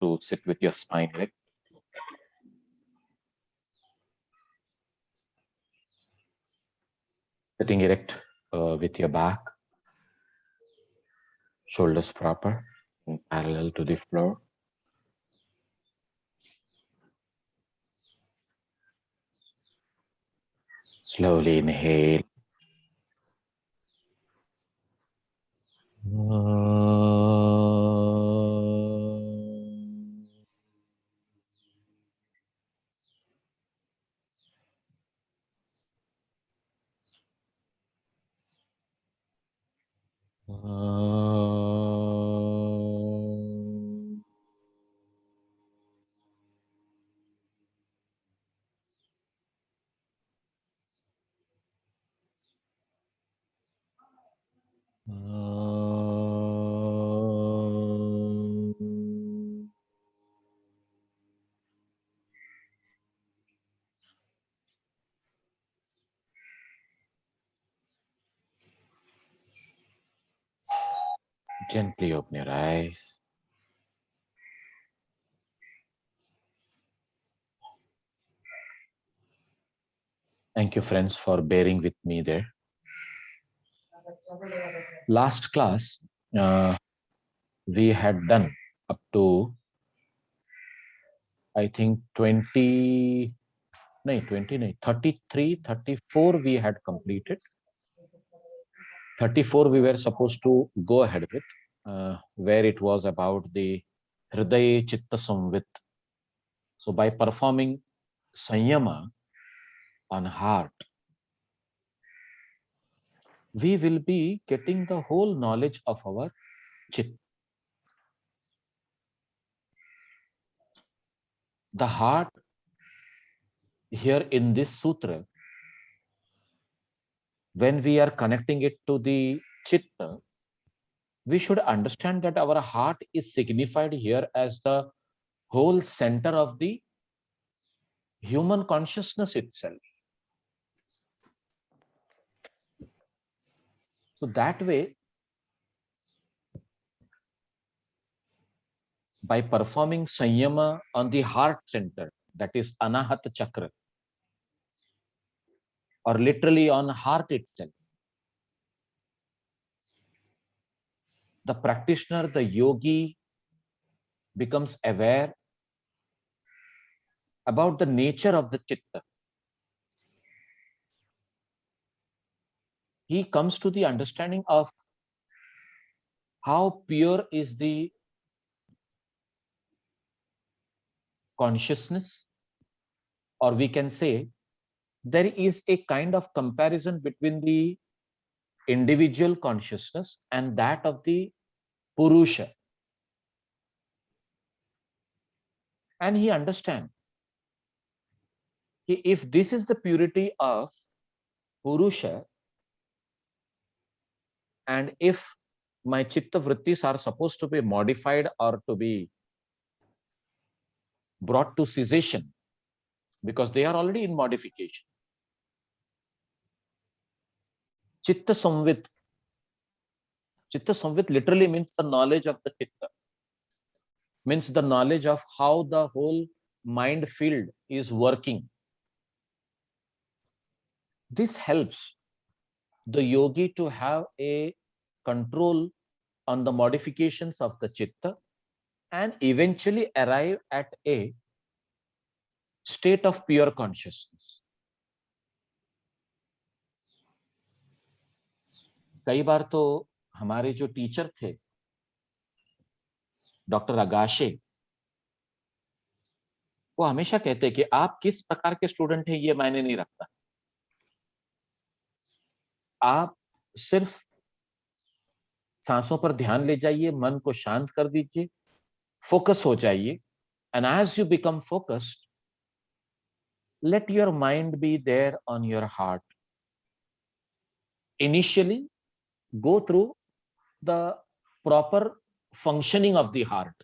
to sit with your spine erect. Sitting erect with your back, shoulders proper and parallel to the floor. Slowly inhale. Gently open your eyes. Thank you, friends, for bearing with me there. Last class, we had done up to, I think, 33, 34 we had completed. 34 we were supposed to go ahead with, where it was about the Hridaya Chitta Samvit. So by performing Sanyama on heart, we will be getting the whole knowledge of our Chit. The heart here in this sutra, when we are connecting it to the Chitta, we should understand that our heart is signified here as the whole center of the human consciousness itself. So that way, by performing Sanyama on the heart center, that is Anahata Chakra, or literally on heart itself, the practitioner, the yogi, becomes aware about the nature of the Chitta. He comes to the understanding of how pure is the consciousness, or we can say there is a kind of comparison between the individual consciousness and that of the Purusha. And he understands if this is the purity of Purusha, and if my Chitta Vrittis are supposed to be modified or to be brought to cessation, because they are already in modification. Chitta Samvit. Chitta Samvit literally means the knowledge of the Chitta, means the knowledge of how the whole mind field is working. This helps the yogi to have a control on the modifications of the Chitta and eventually arrive at a state of pure consciousness. कई बार तो हमारे जो teacher थे doctor Agashe, वो हमेशा कहते कि आप किस प्रकार के स्टूडेंट हैं ये मायने नहीं रखता, आप सिर्फ सांसों पर ध्यान ले जाइए, मन को शांत कर दीजिए, फोकस हो जाइए, and as you become focused, let your mind be there on your heart. Initially, go through the proper functioning of the heart.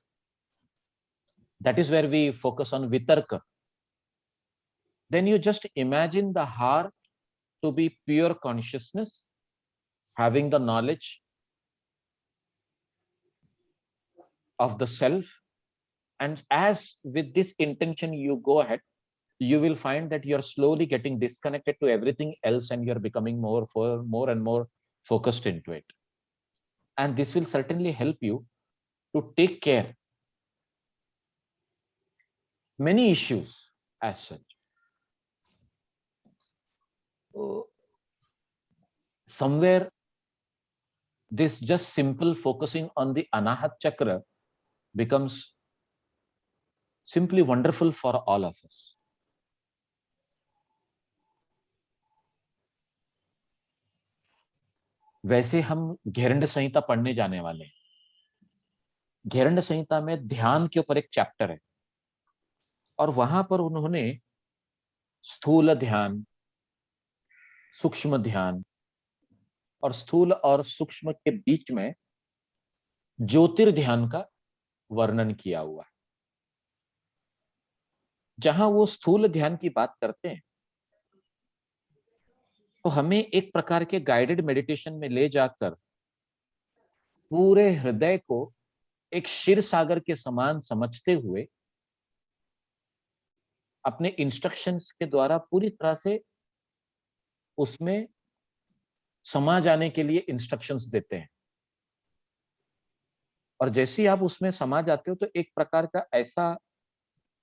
That is where we focus on vitarka. Then you just imagine the heart to be pure consciousness, having the knowledge of the self And as with this intention you go ahead, you will find that you're slowly getting disconnected to everything else, and you're becoming more and more focused into it. And this will certainly help you to take care many issues as such. So, somewhere this just simple focusing on the Anahat Chakra becomes simply wonderful for all of us. वैसे हम घेरंड संहिता पढ़ने जाने वाले हैं। घेरंड संहिता में ध्यान के ऊपर एक चैप्टर है, और वहां पर उन्होंने स्थूल ध्यान, सूक्ष्म ध्यान, और स्थूल और सूक्ष्म के बीच में ज्योतिर्ध्यान का वर्णन किया हुआ है। जहां वो स्थूल ध्यान की बात करते हैं, तो हमें एक प्रकार के गाइडेड मेडिटेशन में ले जाकर पूरे हृदय को एक क्षीर सागर के समान समझते हुए अपने इंस्ट्रक्शंस के द्वारा पूरी तरह से उसमें समा जाने के लिए इंस्ट्रक्शंस देते हैं। और जैसे ही आप उसमें समा जाते हो, तो एक प्रकार का ऐसा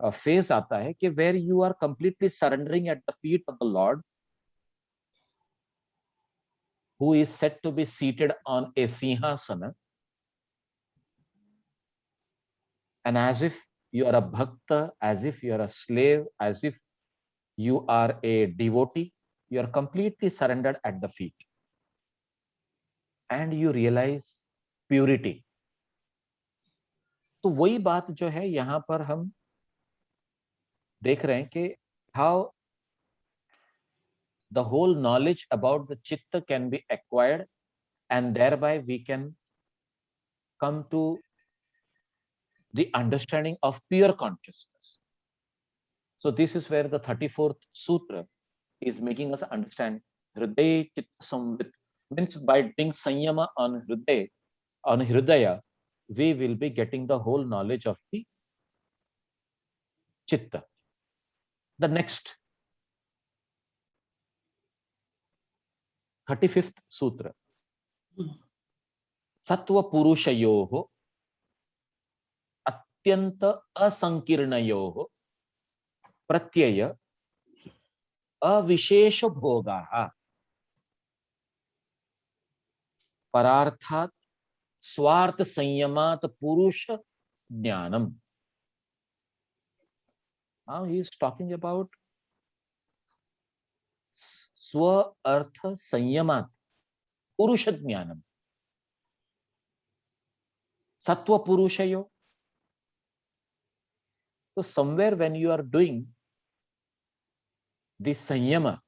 फेज आता है कि where you are completely surrendering at the feet of the lord, who is said to be seated on a sinhasana, and as if you are a bhakta, as if you are a slave, as if you are a devotee, you are completely surrendered at the feet, and you realize purity. तो वही बात जो है यहां पर हम देख रहे हैं कि how the whole knowledge about the chitta can be acquired, and thereby we can come to the understanding of pure consciousness. So this is where the 34th sutra is making us understand Hriday Chitta Samvit, means by doing Sanyama on Hridaya, we will be getting the whole knowledge of the Chitta. The next 35th sutra, Sattva Purushayoho अत्यंत असंकीर्णयोः प्रत्यय अविशेष भोगाः परार्थात् स्वार्थ संयमात् पुरुष ज्ञानम. Now he is talking about स्व अर्थ संयमात् पुरुष ज्ञानम. सत्व पुरुषयो. So somewhere when you are doing the sanyama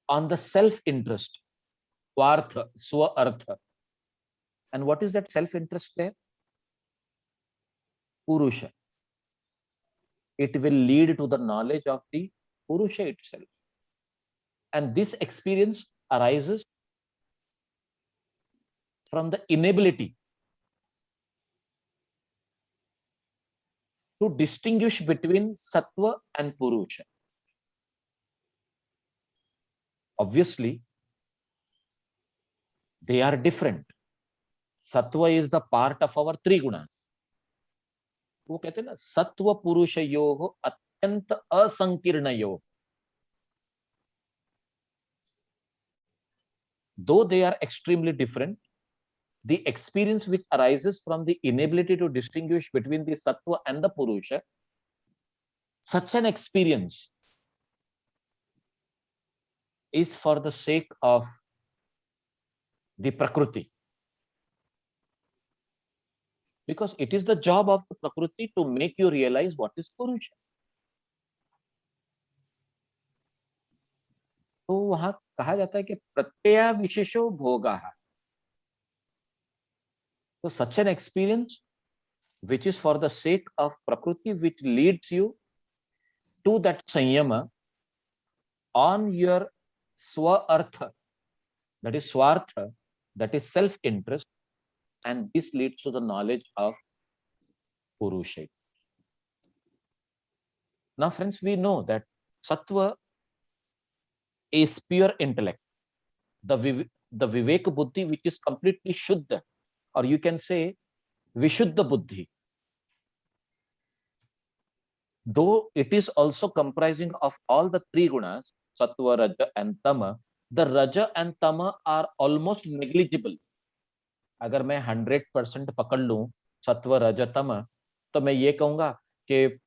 on the self-interest, swartha, swa-artha, and what is that self-interest there? Purusha. It will lead to the knowledge of the Purusha itself. And this experience arises from the inability to distinguish between Sattva and Purusha. Obviously, they are different. Sattva is the part of our Triguna. वो कहते हैं ना, सत्व पुरुष योग अत्यंत असंकीर्ण योग. Though they are extremely different, the experience which arises from the inability to distinguish between the Sattva and the Purusha, such an experience is for the sake of the Prakriti. Because it is the job of the Prakriti to make you realize what is Purusha. तो वहां कहा जाता है कि प्रत्यय विशेषो भोगाः. So such an experience which is for the sake of Prakriti, which leads you to that sanyama on your swa-artha, that is swartha, that is self-interest, and this leads to the knowledge of Purusha. Now, friends, we know that Sattva is pure intellect. The Vivek Buddhi, which is completely Shuddha, or you can say Vishuddha Buddhi. Though it is also comprising of all the three gunas, Sattva, Raja, and Tama, the Raja and Tama are almost negligible. अगर मैं 100% पकड़ लूं सत्व रज तम, तो मैं ये कहूंगा कि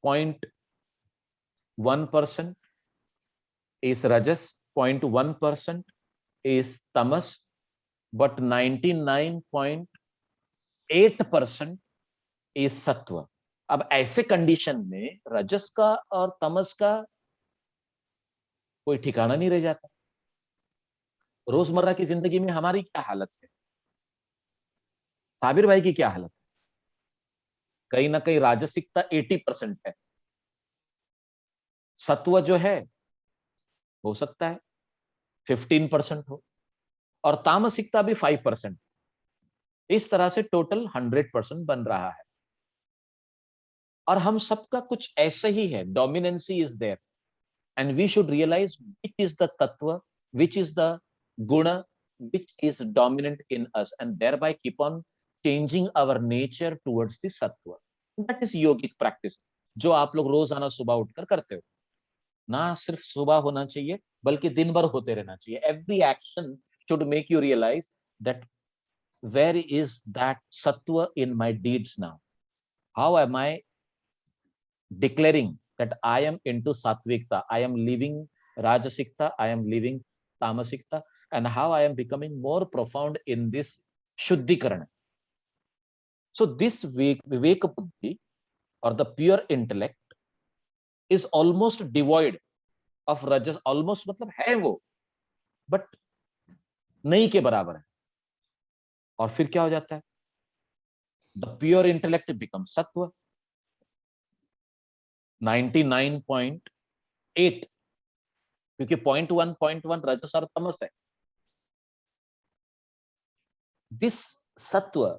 0.1% is rajas, 0.1% is tamas, but 99.8% is सत्व. अब ऐसे कंडीशन में रजस का और तमस का कोई ठिकाना नहीं रह जाता. रोजमर्रा की जिंदगी में हमारी क्या हालत है, साबिर भाई की क्या हालत है? कहीं ना कहीं राजसिकता 80% है, सत्व जो है हो सकता है 15% हो, और तामसिकता भी 5%. इस तरह से टोटल 100% बन रहा है. और हम सबका कुछ ऐसे ही है, dominancy is there, and we should realise which is the तत्व, विच इज द गुण, which is dominant in us, and thereby keep on changing our nature towards the sattva. That is yogic practice, जो आप लोग रोजाना सुबह उठकर करते हो. ना सिर्फ सुबह होना चाहिए, बल्कि दिन भर होते रहना चाहिए. Every action should make you realize that where is that sattva in my deeds now? How am I declaring that I am into sattvikta, I am leaving rajasikta, I am leaving tamasikta, and how I am becoming more profound in this shuddhikarana. So this viveka buddhi, or the pure intellect, is almost devoid of rajas. Almost मतलब है वो, but नहीं के बराबर है. और फिर क्या हो जाता है? The pure intellect becomes sattva, 99.8, क्योंकि 0.1 रजस और तमस है. This sattva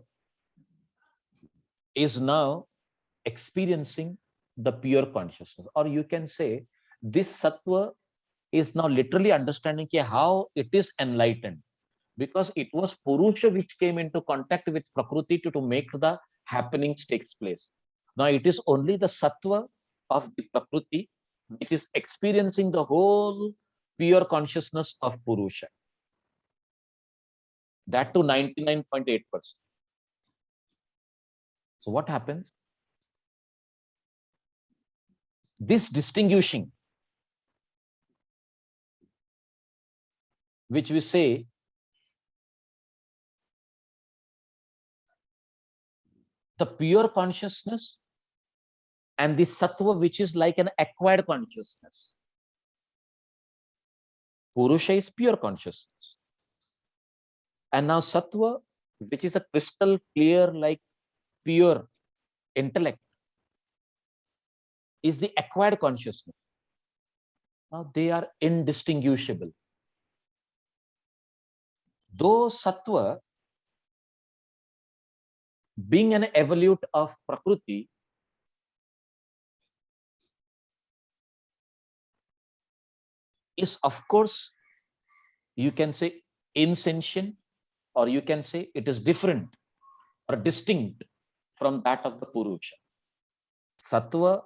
is now experiencing the pure consciousness, or you can say this sattva is now literally understanding how it is enlightened, because it was Purusha which came into contact with Prakriti to make the happenings takes place. Now it is only the sattva of the Prakriti which is experiencing the whole pure consciousness of Purusha. That to 99.8%. So what happens? This distinguishing, which we say the pure consciousness and the sattva, which is like an acquired consciousness. Purusha is pure consciousness. And now sattva, which is a crystal clear, like pure intellect, is the acquired consciousness. Now they are indistinguishable. Though sattva, being an evolute of Prakriti, is of course, you can say insentient, or you can say it is different or distinct from that of the Purusha. Sattva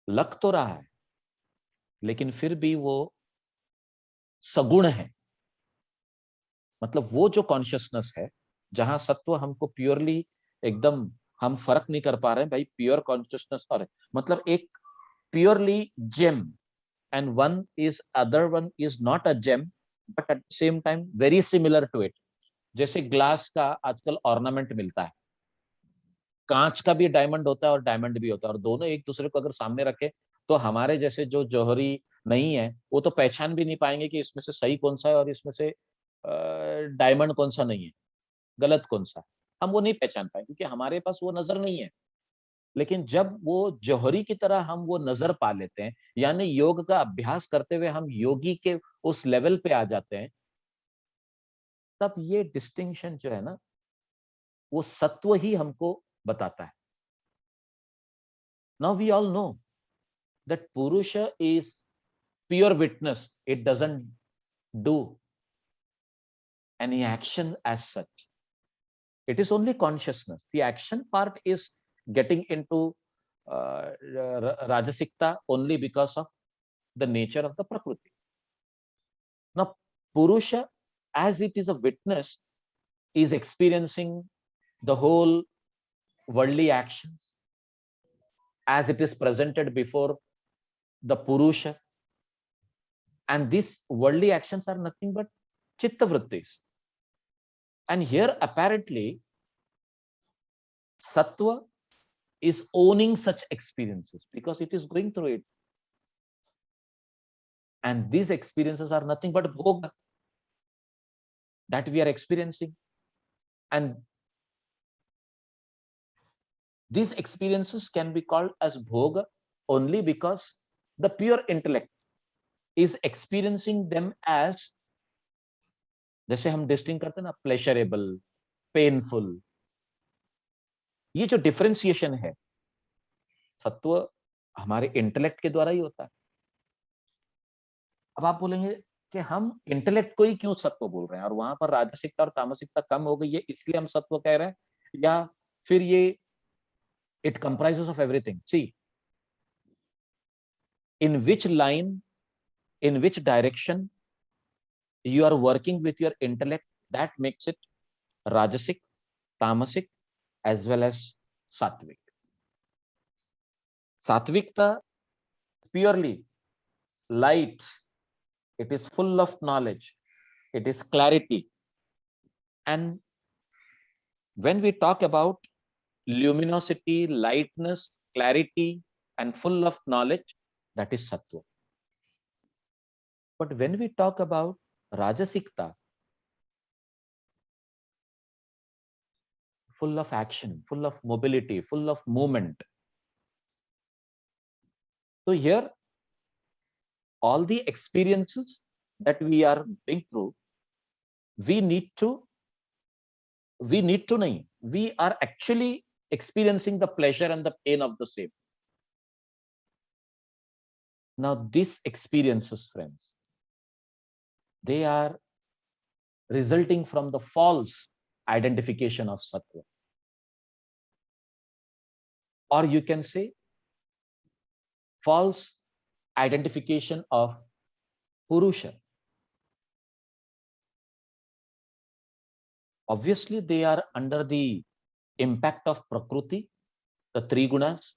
लग तो रहा है, लेकिन फिर भी वो सगुण है. मतलब वो जो कॉन्शियसनेस है, जहां सत्व हमको प्योरली एकदम हम फर्क नहीं कर पा रहे हैं भाई, प्योर कॉन्शियसनेस और मतलब एक purely gem, and one is other one is not a gem, but at the same time very similar to it. जैसे ग्लास का आजकल ऑर्नामेंट मिलता है, कांच का भी डायमंड होता है और डायमंड भी होता है, और दोनों एक दूसरे को अगर सामने रखे तो हमारे जैसे जो जौहरी नहीं है वो तो पहचान भी नहीं पाएंगे कि इसमें से सही कौन सा है और इसमें से डायमंड कौन सा नहीं है, गलत कौन सा है. हम वो नहीं पहचान पाए क्योंकि हमारे पास वो नजर नहीं है. लेकिन जब वो जौहरी की तरह हम वो नजर पा लेते हैं, यानी योग का अभ्यास करते हुए हम योगी के उस लेवल पे आ जाते हैं, तब ये डिस्टिंक्शन जो है ना, वो सत्व ही हमको बताता है. Now we all know that Purusha is pure witness. It doesn't do any action as such. It is only consciousness. The action part is getting into rajasikta only because of the nature of the prakriti. Now Purusha, as it is a witness, is experiencing the whole worldly actions as it is presented before the Purusha. And these worldly actions are nothing but chitta vrittis. And here apparently Sattva is owning such experiences because it is going through it. And these experiences are nothing but bhoga that we are experiencing. And these experiences can be called as bhoga only because the pure intellect is experiencing them as, जैसे हम distinct करते हैं ना, pleasurable, painful. ये जो differentiation है सत्व हमारे इंटेलेक्ट के द्वारा ही होता है. अब आप बोलेंगे कि हम इंटेलेक्ट को ही क्यों सत्व बोल रहे हैं और वहां पर राजसिकता और तामसिकता कम हो गई है इसलिए हम सत्व कह रहे हैं, या फिर ये it comprises of everything. See, in which line, in which direction you are working with your intellect, that makes it rajasic, tamasic, as well as sattvic. Sattvikta purely light, it is full of knowledge, it is clarity. And when we talk about luminosity, lightness, clarity, and full of knowledge, that is sattva. But when we talk about rajasikta, full of action, full of mobility, full of movement. So here, all the experiences that we are going through, we need to know, we are actually experiencing the pleasure and the pain of the same. Now, these experiences, friends, they are resulting from the false identification of sattva. Or you can say false identification of Purusha. Obviously, they are under the impact of Prakriti, the three gunas.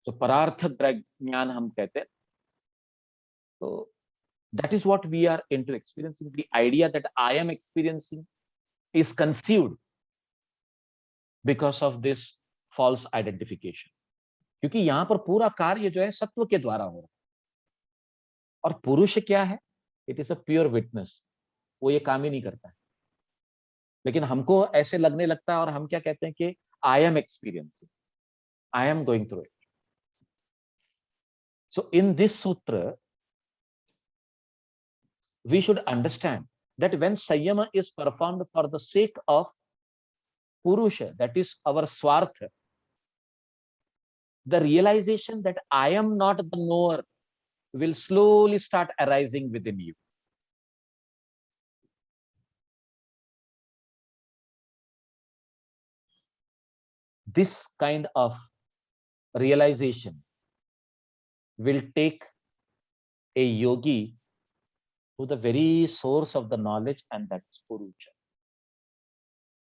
So, Parartha Jnana hum kehte hain. So, that is what we are into experiencing. The idea that I am experiencing is conceived because of this false identification. क्योंकि यहां पर पूरा कार्य जो है सत्व के द्वारा हो रहा है. और पुरुष क्या है? It is a pure witness. वो ये काम ही नहीं करता है. लेकिन हमको ऐसे लगने लगता है और हम क्या कहते हैं कि I am experiencing, I am going through it. So in this सूत्र we should understand that when Sanyama is performed for the sake of Purusha, that is our Swartha, the realization that I am not the knower will slowly start arising within you. This kind of realization will take a yogi to the very source of the knowledge, and that's Purusha.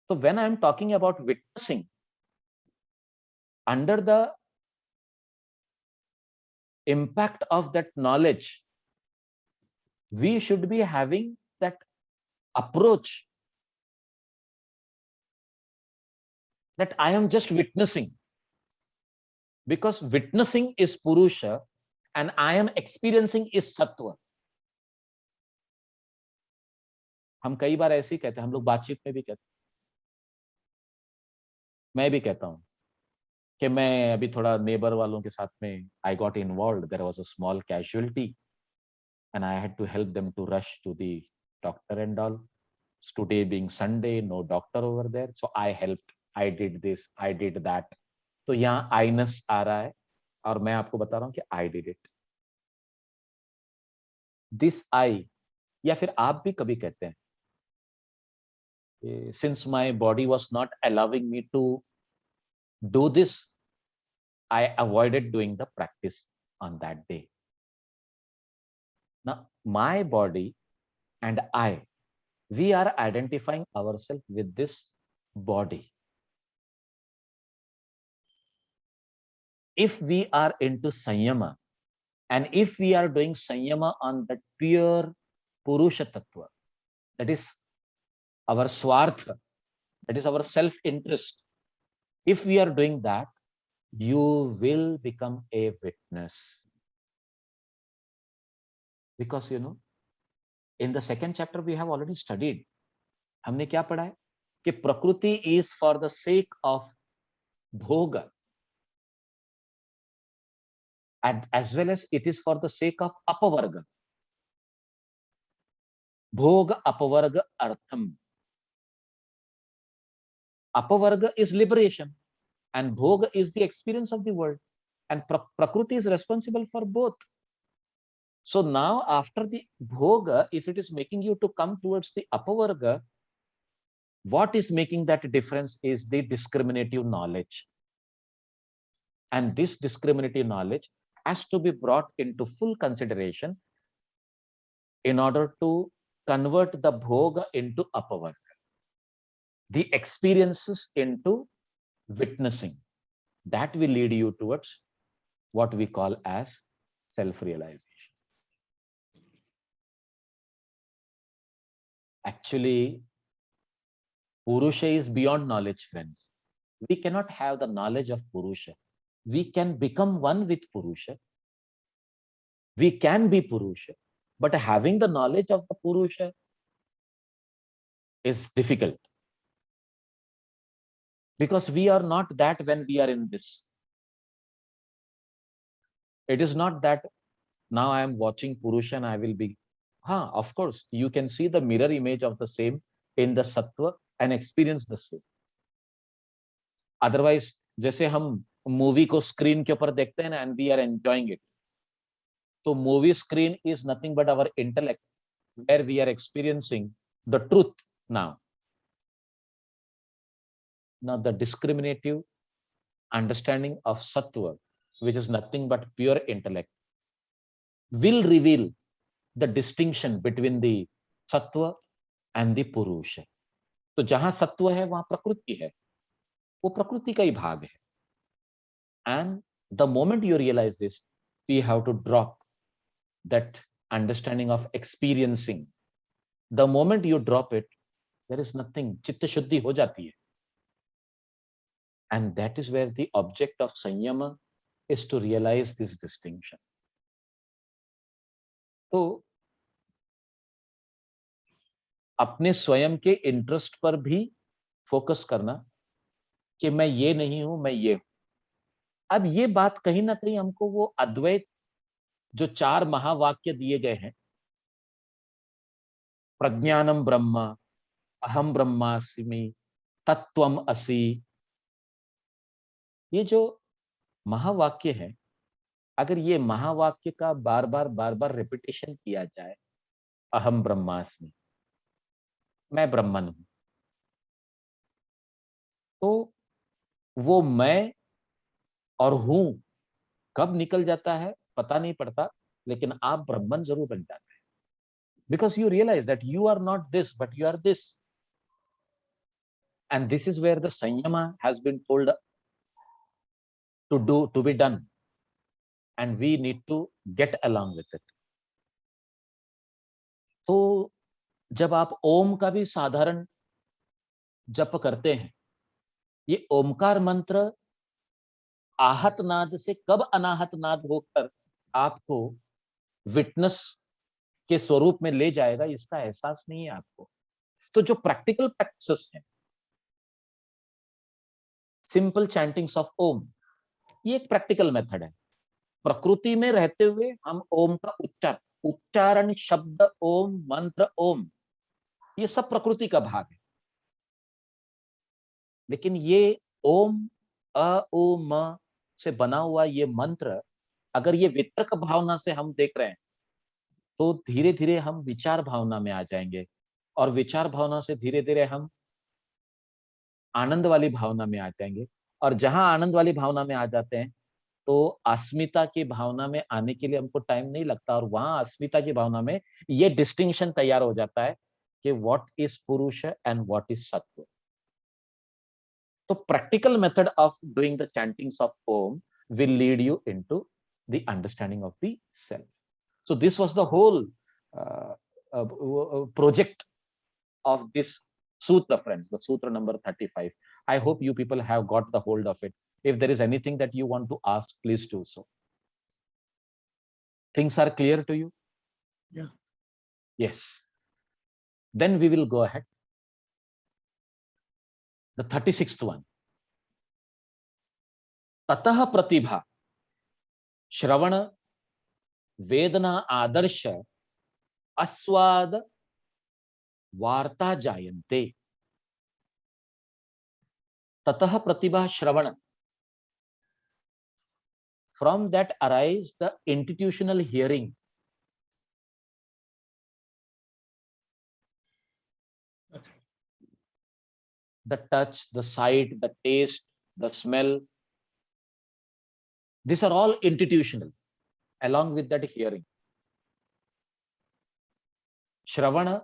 So when I'm talking about witnessing, under the impact of that knowledge, we should be having that approach that I am just witnessing, because witnessing is Purusha and I am experiencing is Sattva. हम कई बार ऐसे ही कहते हैं, हम लोग बातचीत में भी कहते हैं, मैं भी कहता हूं कि मैं अभी थोड़ा नेबर वालों के साथ में I got involved, there was a small casualty and I had to help them to rush to the doctor and all. today being Sunday, no doctor over there, so I helped, I did this, I did that. तो यहाँ आईनेस आ रहा है और मैं आपको बता रहा हूं कि I did it. This I, या फिर आप भी कभी कहते हैं since my body was not allowing me to do this, I avoided doing the practice on that day. Now my body and I, we are identifying ourselves with this body. If we are into Sanyama, and if we are doing Sanyama on that pure Purusha Tattva, that is our Swartha, that is our self-interest, if we are doing that, you will become a witness. Because you know, in the second chapter we have already studied, हमने क्या पढ़ा है कि प्रकृति is for the sake of bhoga, and as well as it is for the sake of apavarga. Bhoga apavarga artham. Apavarga is liberation and bhoga is the experience of the world, and prakriti is responsible for both. So now after the bhoga, if it is making you to come towards the apavarga, what is making that difference is the discriminative knowledge. And this discriminative knowledge has to be brought into full consideration in order to convert the bhoga into apavarga, the experiences into witnessing. That will lead you towards what we call as self-realization. Actually, Purusha is beyond knowledge, friends. We cannot have the knowledge of Purusha. We can become one with Purusha. We can be Purusha, but having the knowledge of the Purusha is difficult. Because we are not that when we are in this. It is not that now I am watching Purusha and I will be, of course, you can see the mirror image of the same in the Sattva and experience the same. Otherwise, जैसे हम movie को screen के ऊपर देखते हैं ना, and we are enjoying it. So movie screen is nothing but our intellect, where we are experiencing the truth now. Now the discriminative understanding of Sattva, which is nothing but pure intellect, will reveal the distinction between the Sattva and the Purusha. तो जहां सत्व है वहां प्रकृति है, वो प्रकृति का ही भाग है. And the moment you realize this, we have to drop that understanding of experiencing. The moment you drop it, there is nothing, चित्त शुद्धि हो जाती है. And that is where the object of Sanyama is to realize this distinction. तो अपने स्वयं के interest पर भी फोकस करना कि मैं ये नहीं हूं, मैं ये हूं. अब ये बात कहीं ना कहीं हमको वो अद्वैत जो 4 महावाक्य दिए गए हैं, प्रज्ञानम ब्रह्म, अहम ब्रह्मास्मि, तत्वम असि, ये जो महावाक्य है, अगर ये महावाक्य का बार बार रिपीटेशन किया जाए, अहम ब्रह्मास्मि, मैं ब्रह्मन हूं, तो वो मैं और हूं कब निकल जाता है पता नहीं पड़ता, लेकिन आप ब्रह्मन जरूर बन जाते हैं. Because you realize that you are not this, but you are this. And this is where the Sanyama has been told to be done. And we need to get along with it. तो जब आप ओम का भी साधारण जप करते हैं, ये ओमकार मंत्र आहत नाद से कब अनाहत नाद होकर आपको विटनेस के स्वरूप में ले जाएगा, इसका एहसास नहीं है आपको. तो जो प्रैक्टिकल प्रैक्टिसेस हैं, सिंपल चैंटिंग्स ऑफ ओम, ये एक प्रैक्टिकल मेथड है. प्रकृति में रहते हुए हम ओम का उच्चारण, शब्द ओम, मंत्र ओम, ये सब प्रकृति का भाग है। लेकिन ये ओम अ ओ म से बना हुआ ये मंत्र, अगर ये वितर्क भावना से हम देख रहे हैं, तो धीरे धीरे हम विचार भावना में आ जाएंगे, और विचार भावना से धीरे धीरे हम आनंद वाली भावना में आ जाएंगे, और जहां आनंद वाली भावना में आ जाते हैं, तो अस्मिता की भावना में आने के लिए हमको टाइम नहीं लगता, और वहां अस्मिता की भावना में ये डिस्टिंक्शन तैयार हो जाता है कि व्हाट इज पुरुष एंड व्हाट इज सत्व। तो practical method of doing the chantings of ohm will lead you into the understanding of the self. So this was the whole project of this sutra, friends, the sutra number 35. I hope you people have got the hold of it. If there is anything that you want to ask, please do so. Things are clear to you? Yeah. Yes. Then we will go ahead. The 36th one. Tatah pratibha shravana vedana adarsha aswad varta jayante. Tatah pratibha shravana. From that arise the institutional hearing. Okay. The touch, the sight, the taste, the smell, these are all institutional along with that hearing. Shravana,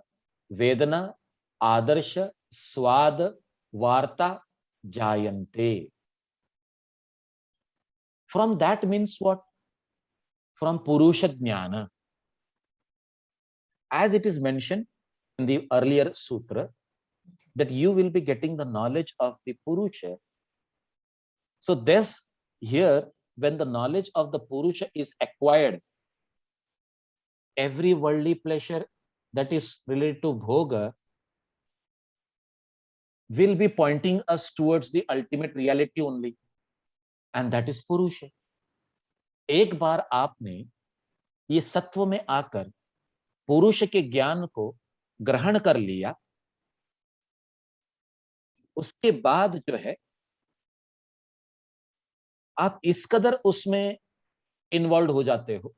Vedana, Adarsha, Swad, Varta, Jayante. From that means what? From Purusha Jnana. As it is mentioned in the earlier sutra, that you will be getting the knowledge of the Purusha. So this here, when the knowledge of the Purusha is acquired, every worldly pleasure that is related to bhoga will be pointing us towards the ultimate reality only, and that is Purusha. एक बार आपने ये सत्व में आकर पुरुष के ज्ञान को ग्रहण कर लिया, उसके बाद जो है आप इस कदर उसमें इन्वॉल्व हो जाते हो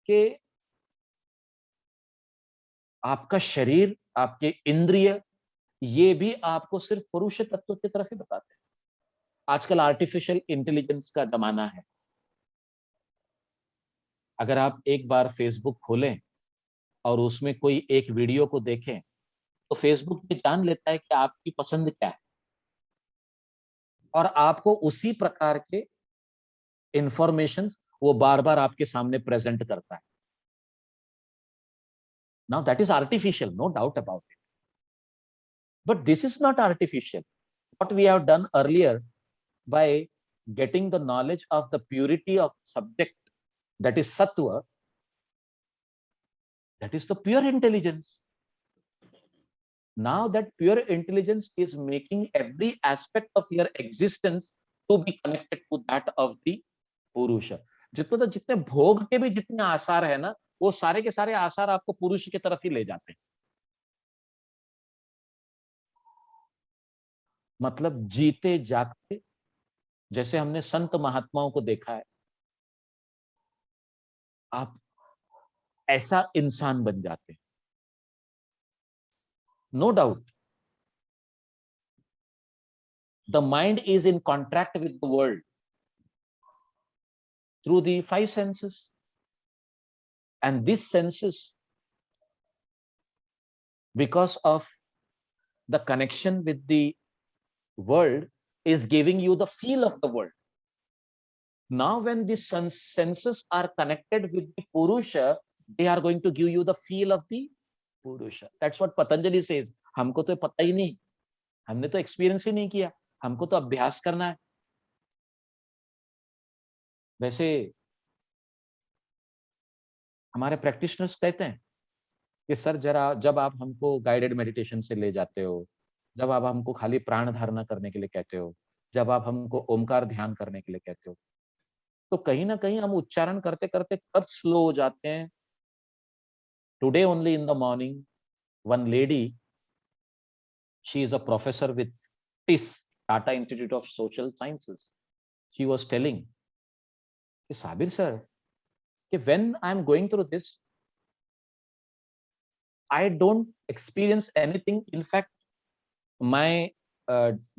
कि आपका शरीर, आपके इंद्रिय, ये भी आपको सिर्फ पुरुष तत्व की तरफ ही बताते हैं। आजकल आर्टिफिशियल इंटेलिजेंस का जमाना है। अगर आप एक बार फेसबुक खोलें और उसमें कोई एक वीडियो को देखें, तो फेसबुक ये जान लेता है कि आपकी पसंद क्या है, और आपको उसी प्रकार के इंफॉर्मेशन वो बार बार आपके सामने प्रेजेंट करता है। Now that is artificial, no doubt about it, but this is not artificial. What we have done earlier by getting the knowledge of the purity of subject, that is sattva, that is the pure intelligence. Now that pure intelligence is making every aspect of your existence to be connected to that of the purusha. जितने भोग के भी जितने आसार है ना, वो सारे के सारे आसार आपको पुरुष की तरफ ही ले जाते हैं। मतलब जीते जागते, जैसे हमने संत महात्माओं को देखा है, आप ऐसा इंसान बन जाते हैं। No doubt the mind is in contact with the world through the five senses, and these senses, because of the connection with the world, is giving you the feel of the world. Now when these senses are connected with the purusha, they are going to give you the feel of the purusha. That's what Patanjali says. हमको तो पता ही नहीं, हमने तो experience ही नहीं किया, हमको तो अभ्यास करना है। वैसे हमारे प्रैक्टिशनर्स कहते हैं कि सर जरा, जब आप हमको गाइडेड मेडिटेशन से ले जाते हो, जब आप हमको खाली प्राण धारणा करने के लिए कहते हो, जब आप हमको ओमकार ध्यान करने के लिए कहते हो, तो कहीं ना कहीं हम उच्चारण करते करते कब स्लो हो जाते हैं। Today only in the morning One lady, she is a professor with TIS, Tata Institute of Social Sciences. She was telling, Sabir sir, when I'm going through this, I don't experience anything. In fact, my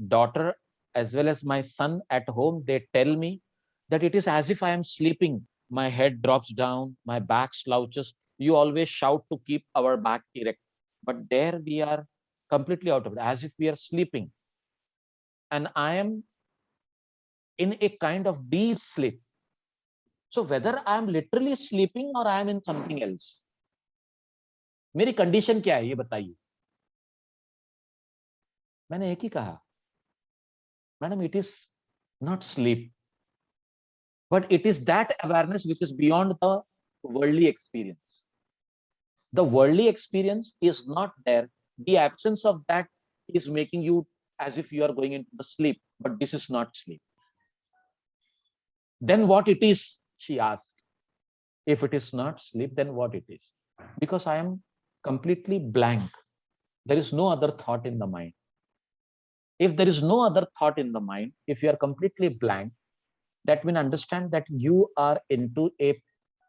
daughter as well as my son at home, they tell me that it is as if I am sleeping. My head drops down, my back slouches. You always shout to keep our back erect. But there we are completely out of it, as if we are sleeping. And I am in a kind of deep sleep. So whether I am literally sleeping or I am in something else, मेरी condition क्या है ये बताइए. मैंने एक ही कहा, madam, it is not sleep, but it is that awareness which is beyond the worldly experience. The worldly experience is not there. The absence of that is making you as if you are going into the sleep, but this is not sleep. Then what it is, she asked. If it is not sleep, then what it is? Because I am completely blank. There is no other thought in the mind. If there is no other thought in the mind, if you are completely blank, that means understand that you are into a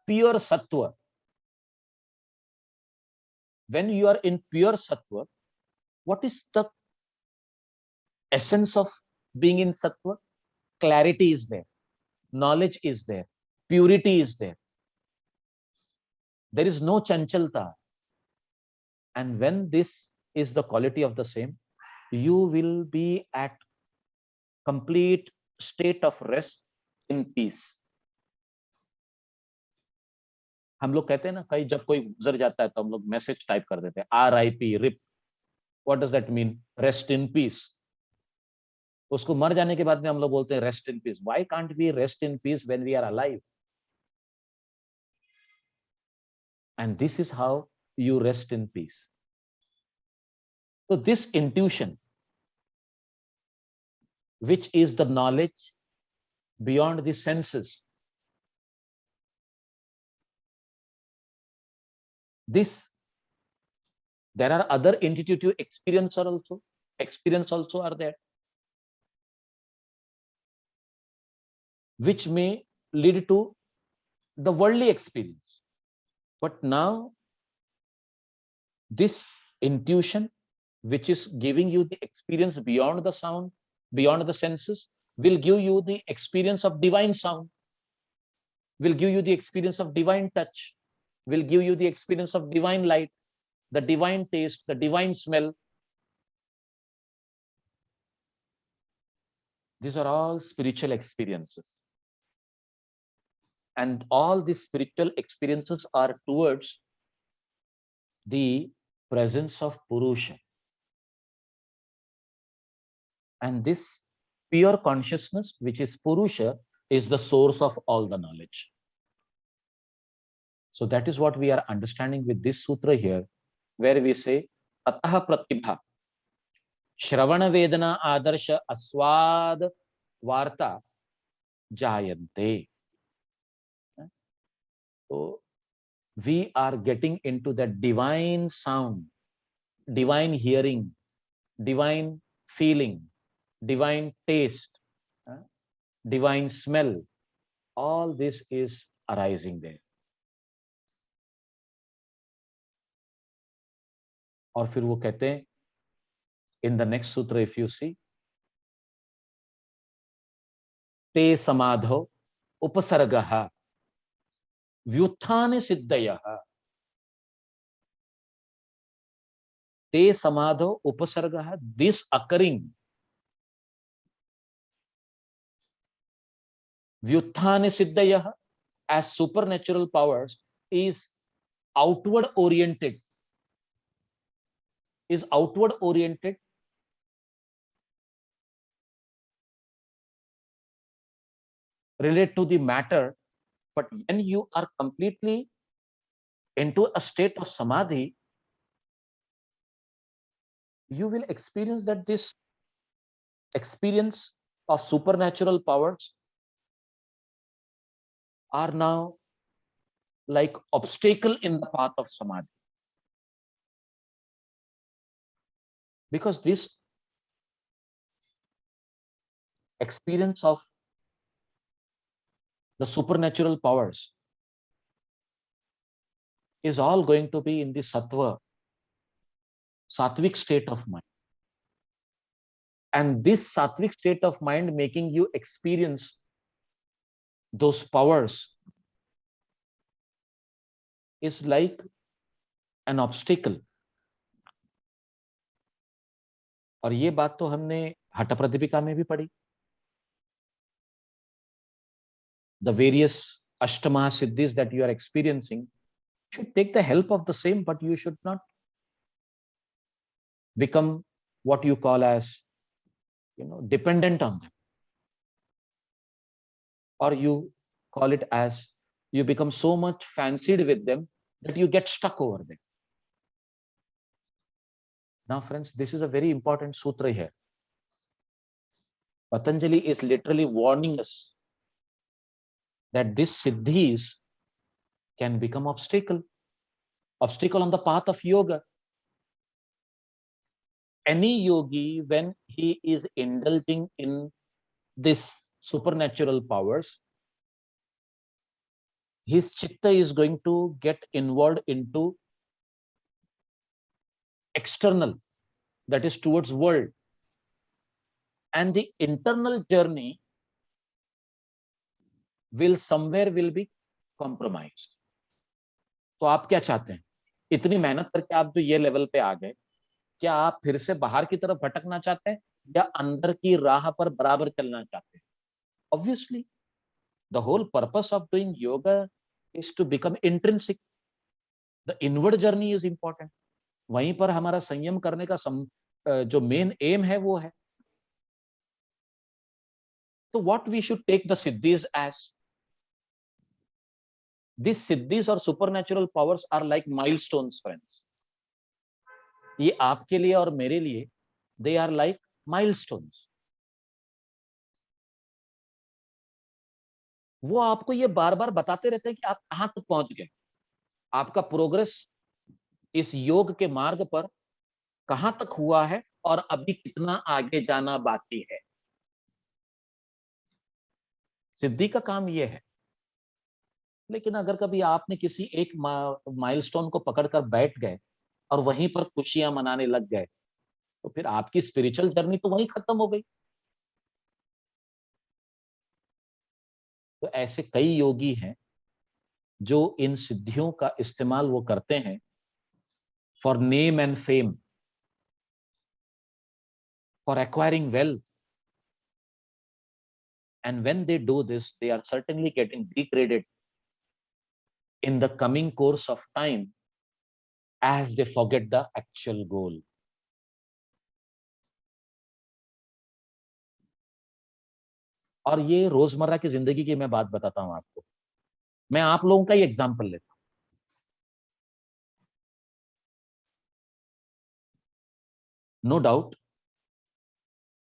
pure sattva. When you are in pure sattva, what is the essence of being in sattva? Clarity is there, knowledge is there, purity is there. There is no chanchalta. And when this is the quality of the same, you will be at complete state of rest in peace. हम लोग कहते हैं ना, कहीं जब कोई गुजर जाता है तो हम लोग मैसेज टाइप कर देते हैं, RIP, rip. What does that mean? Rest in peace. उसको मर जाने के बाद में हम लोग बोलते हैं rest in peace. Why can't we rest in peace when we are alive? And this is how you rest in peace. So this intuition, which is the knowledge beyond the senses, this, there are other intuitive experience also are there, which may lead to the worldly experience. But now this intuition, which is giving you the experience beyond the sound, beyond the senses, will give you the experience of divine sound, will give you the experience of divine touch, will give you the experience of divine light, the divine taste, the divine smell. These are all spiritual experiences. And all these spiritual experiences are towards the presence of Purusha. And this pure consciousness, which is Purusha, is the source of all the knowledge. So that is what we are understanding with this sutra here, where we say, Ataha Pratibha, Shravana Vedana Adarsha Aswad Varta Jayante. So we are getting into that divine sound, divine hearing, divine feeling, divine taste, divine smell. All this is arising there. और फिर वो कहते हैं in the next sutra, if you see, te samadho upasargaha vyuthane siddhayaha. Te samadho upasargaha, this occurring, vyuthane siddhayaha, as supernatural powers, is outward oriented, relate to the matter. But when you are completely into a state of samadhi, you will experience that this experience of supernatural powers are now like obstacle in the path of samadhi. because this experience of the supernatural powers is all going to be in the sattvic state of mind. And this sattvic state of mind making you experience those powers is like an obstacle. और ये बात तो हमने हठ प्रदीपिका में भी पढ़ी. The various ashtama siddhis that you are experiencing should take the help of the same, but you should not become what you call as, dependent on them, or you call it as you become so much fancied with them that you get stuck over them. Now, friends, this is a very important sutra here. Patanjali is literally warning us that these siddhis can become obstacle on the path of yoga. Any yogi, when he is indulging in this supernatural powers, his chitta is going to get involved into external, that is towards world, and the internal journey will be compromised. तो आप क्या चाहते हैं? इतनी मेहनत करके आप जो ये लेवल पे आ गए, क्या आप फिर से बाहर की तरफ भटकना चाहते हैं या अंदर की राह पर बराबर चलना चाहते हैं? Obviously, the whole purpose of doing yoga is to become intrinsic. The inward journey is important. वहीं पर हमारा संयम करने का जो मेन एम है वो है. तो what we should take the siddhis as? These siddhis or supernatural powers are like milestones, friends. ये आपके लिए और मेरे लिए they are like milestones. वो आपको ये बार बार बताते रहते हैं कि आप कहां तक पहुंच गए, आपका प्रोग्रेस इस योग के मार्ग पर कहां तक हुआ है और अभी कितना आगे जाना बाकी है. सिद्धि का काम ये है. लेकिन अगर कभी आपने किसी एक माइलस्टोन को पकड़कर बैठ गए और वहीं पर खुशियां मनाने लग गए, तो फिर आपकी स्पिरिचुअल जर्नी तो वहीं खत्म हो गई. तो ऐसे कई योगी हैं जो इन सिद्धियों का इस्तेमाल वो करते हैं for name and fame, for acquiring wealth, and when they do this they are certainly getting degraded in the coming course of time as they forget the actual goal. और ये रोजमर्रा की जिंदगी की मैं बात बताता हूं आपको. मैं आप लोगों का ही एग्जांपल लेता हूं. नो डाउट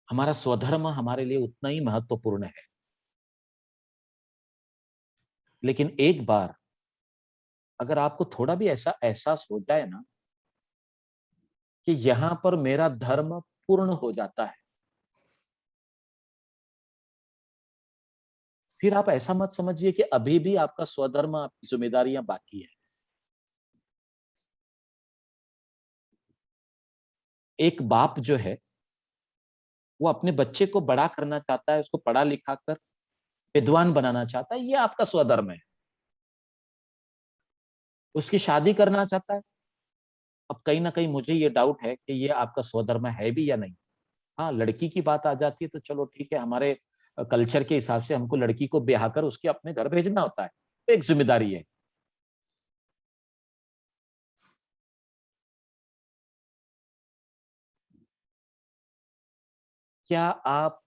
हमारा स्वधर्म हमारे लिए उतना ही महत्वपूर्ण है, लेकिन एक बार अगर आपको थोड़ा भी ऐसा एहसास हो जाए ना कि यहां पर मेरा धर्म पूर्ण हो जाता है, फिर आप ऐसा मत समझिए कि अभी भी आपका स्वधर्म, आपकी जिम्मेदारियां बाकी है. एक बाप जो है वो अपने बच्चे को बड़ा करना चाहता है, उसको पढ़ा लिखा कर विद्वान बनाना चाहता है, ये आपका स्वधर्म है. उसकी शादी करना चाहता है. अब कहीं ना कहीं मुझे ये डाउट है कि ये आपका स्वधर्म है भी या नहीं. हाँ, लड़की की बात आ जाती है तो चलो ठीक है, हमारे कल्चर के हिसाब से हमको लड़की को ब्याह कर उसके अपने घर भेजना होता है, तो एक जिम्मेदारी है. क्या आप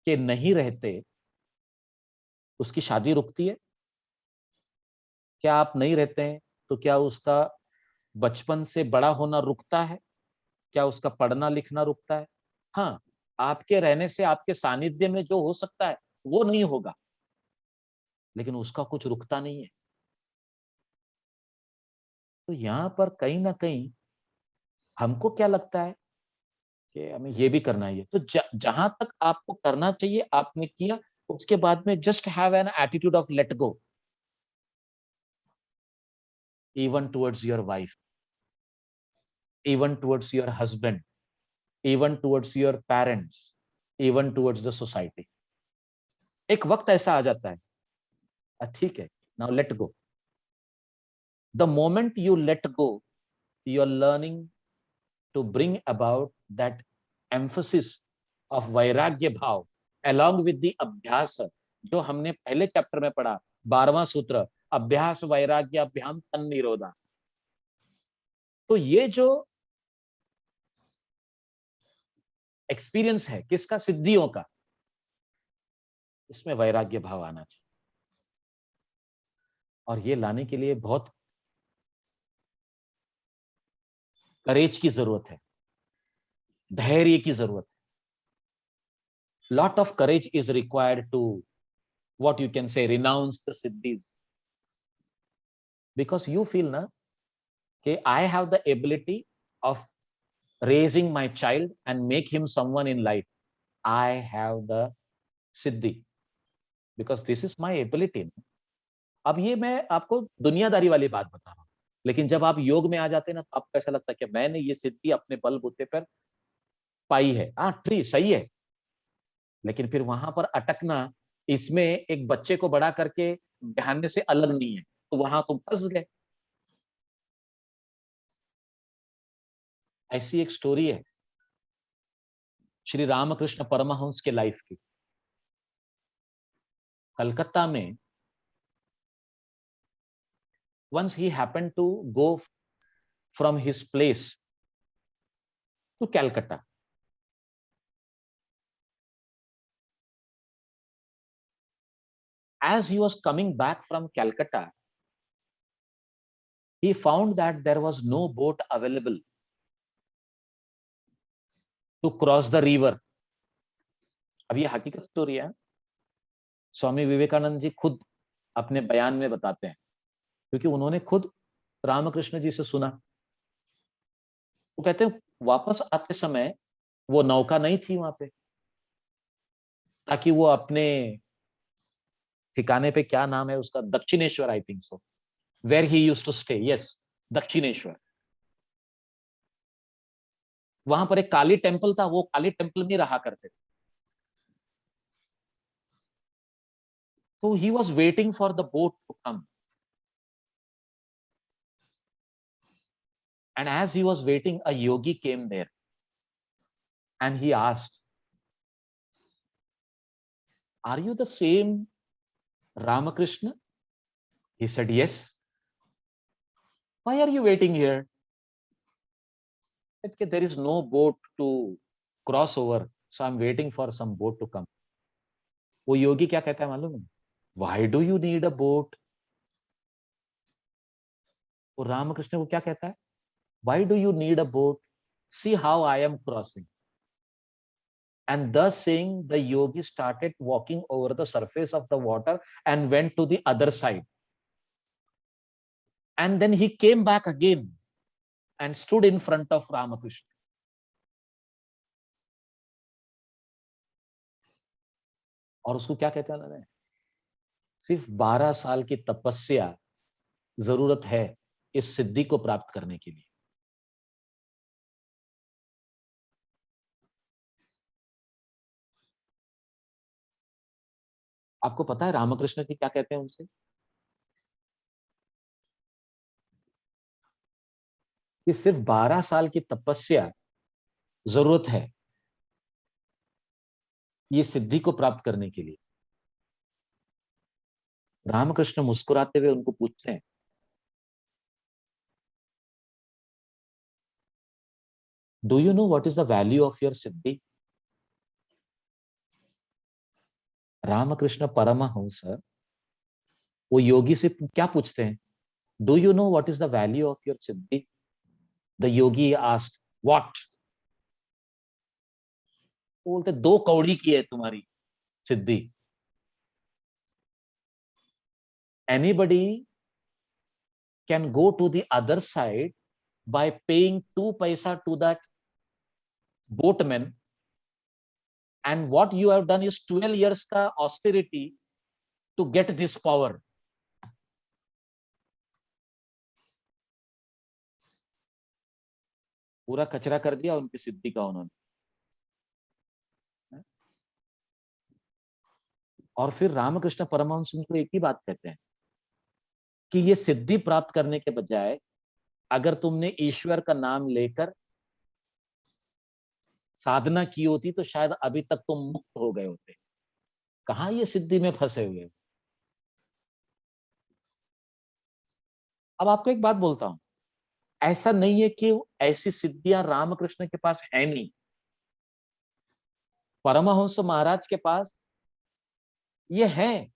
के नहीं रहते उसकी शादी रुकती है? क्या आप नहीं रहते हैं तो क्या उसका बचपन से बड़ा होना रुकता है? क्या उसका पढ़ना लिखना रुकता है? हाँ, आपके रहने से आपके सानिध्य में जो हो सकता है वो नहीं होगा, लेकिन उसका कुछ रुकता नहीं है. तो यहां पर कहीं ना कहीं हमको क्या लगता है कि हमें ये भी करना है, तो जहां तक आपको करना चाहिए आपने किया, उसके बाद में just have an attitude of let go, even towards your wife, even towards your husband, even towards your parents, even towards the society. एक वक्त ऐसा आ जाता है, ठीक है, now let go. The moment you let go, you are learning to bring about that emphasis of vairagya bhav along with the abhyas, जो हमने पहले चैप्टर में पढ़ा, 12वां सूत्र, अभ्यास वैराग्य अभ्याम तन निरोधा। तो ये जो एक्सपीरियंस है किसका, सिद्धियों का, इसमें वैराग्य भाव आना चाहिए। और ये लाने के लिए बहुत करेज की जरूरत है, धैर्य की जरूरत है। Lot of courage is required to what you can say renounce the siddhis, because you feel ना कि I have the ability of raising my child and make him someone in life. I have the siddhi because this is my ability. अब ये मैं आपको दुनियादारी वाली बात बता रहा हूं, लेकिन जब आप योग में आ जाते हैं ना, तो आपको ऐसा लगता है कि मैंने ये सिद्धि अपने बलबूते पर पाई है। हाँ ठीक सही है, लेकिन फिर वहां पर अटकना, इसमें एक बच्चे को बड़ा करके बिहारने से अलग नहीं है, तो वहां तुम फंस गए। ऐसी एक स्टोरी है श्री रामकृष्ण परमहंस के लाइफ की। कलकत्ता में once he happened to go from his place to Calcutta. As he was coming back from Calcutta, he found that there was no boat available to cross the river. अब ये हकीकत story है, स्वामी विवेकानंद जी खुद अपने बयान में बताते हैं, क्योंकि उन्होंने खुद रामकृष्ण जी से सुना। वो कहते हैं वापस आते समय वो नौका नहीं थी वहां पे, ताकि वो अपने ठिकाने पे, क्या नाम है उसका, Dakshineswar I think so, where he used to stay, yes Dakshineswar. वहां पर एक काली टेम्पल था, वो काली टेम्पल में रहा करते थे। तो he was waiting for the boat to come, and as he was waiting, a yogi came there and he asked, are you the same Ramakrishna? He said, yes. Why are you waiting here? He said, there is no boat to cross over, so I'm waiting for some boat to come. वो योगी क्या कहता है मालूम है? Why do you need a boat? वो रामकृष्ण को क्या कहता है? Why do you need a boat? See how I am crossing. And thus saying, the yogi started walking over the surface of the water and went to the other side. And then he came back again and stood in front of Ramakrishna. और उसको क्या कहते हैं, सिर्फ 12 साल की तपस्या जरूरत है इस सिद्धि को प्राप्त करने के लिए। आपको पता है रामकृष्ण जी क्या कहते हैं उनसे? कि सिर्फ 12 साल की तपस्या जरूरत है ये सिद्धि को प्राप्त करने के लिए। रामकृष्ण मुस्कुराते हुए उनको पूछते हैं, do you know what is the value of your siddhi? Ramakrishna Paramahamsa वो योगी से क्या पूछते हैं, do you know what is the value of your siddhi? The yogi asked, what? बोलते 2 कौड़ी की है तुम्हारी सिद्धि। Anybody can go to the other side by paying 2 paisa to that boatman, and what you have done is 12 years ka austerity to get this power. पूरा कचरा कर दिया उनकी सिद्धि का उन्होंने। और फिर रामकृष्ण परमहंस उनको एक ही बात कहते हैं कि ये सिद्धि प्राप्त करने के बजाय अगर तुमने ईश्वर का नाम लेकर साधना की होती तो शायद अभी तक तुम मुक्त हो गए होते। कहाँ ये सिद्धि में फंसे हुए। अब आपको एक बात बोलता हूं, ऐसा नहीं है कि ऐसी सिद्धियां रामकृष्ण के पास है नहीं, परमहंस महाराज के पास ये है,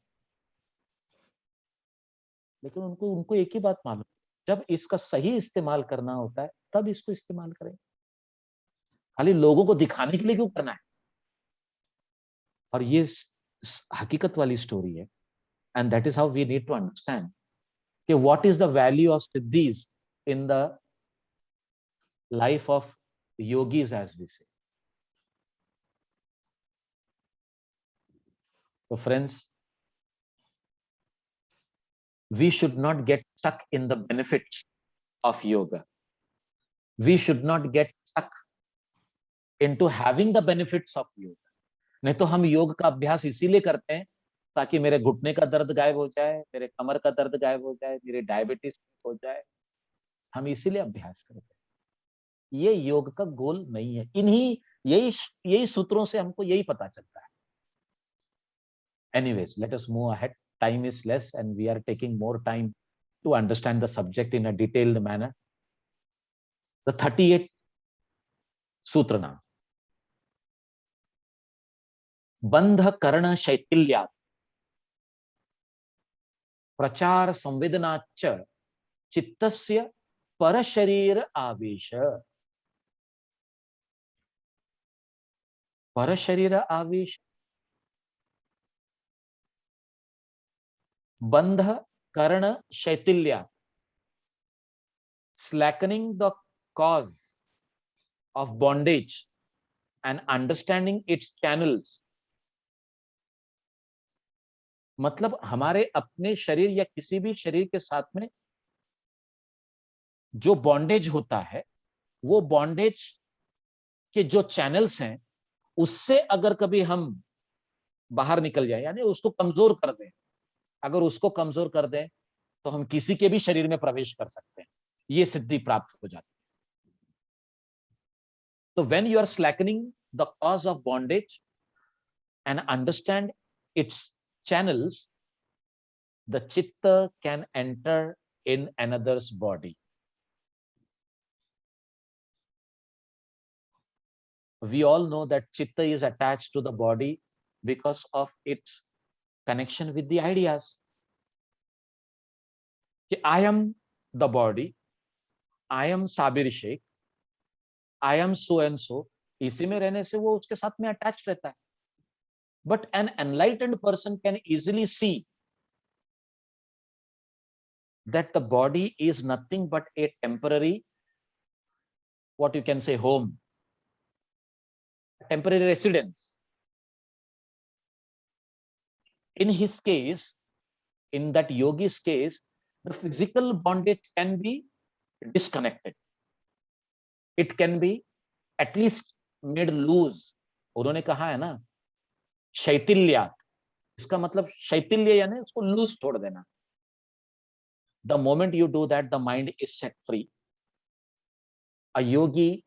लेकिन उनको उनको एक ही बात मालूम, जब इसका सही इस्तेमाल करना होता है तब इसको इस्तेमाल करें। खाली लोगों को दिखाने के लिए क्यों करना है। और ये हकीकत वाली स्टोरी है, and that is how we need to understand कि what is the value of siddhis in the life of yogis, as we say. So friends, we should not get stuck in the benefits of yoga. We should not get stuck into having the benefits of yoga. नहीं तो हम योग का अभ्यास इसीलिए करते हैं ताकि मेरे घुटने का दर्द गायब हो जाए, मेरे कमर का दर्द गायब हो जाए, मेरी डायबिटीज हो जाए। हम इसीलिए अभ्यास करते हैं। ये योग का गोल नहीं है। इन्हीं यही सूत्रों से हमको यही पता चलता है। Anyways, let us move ahead. Time is less and we are taking more time to understand the subject in a detailed manner. The 38th सूत्र नाम, बंध कर्ण शैथिल्यात् प्रचार संवेदनाच्च चित्तस्य परशरीर आवेश। परशरीर आवेश, बंध कर्ण शैथिल्यात्, slackening the cause of bondage and understanding its channels. मतलब हमारे अपने शरीर या किसी भी शरीर के साथ में जो बॉन्डेज होता है, वो बॉन्डेज के जो चैनल्स हैं उससे अगर कभी हम बाहर निकल जाए, यानी उसको कमजोर कर दें, अगर उसको कमजोर कर दें तो हम किसी के भी शरीर में प्रवेश कर सकते हैं, ये सिद्धि प्राप्त हो जाती है। तो when you are slackening the cause of bondage and understand its channels, the chitta can enter in another's body. We all know that chitta is attached to the body because of its connection with the ideas. I am the body, I am Sabir Sheikh, I am so and so, इसी में रहने से वो उसके साथ में attach रहता है। But an enlightened person can easily see that the body is nothing but a temporary, what you can say, home, temporary residence. In his case, in that yogi's case, the physical bondage can be disconnected. It can be at least made loose. उन्होंने कहा है ना शैथिल्यात्, इसका मतलब शैथिल्य यानी उसको loose छोड़ देना। The moment you do that, the mind is set free. A yogi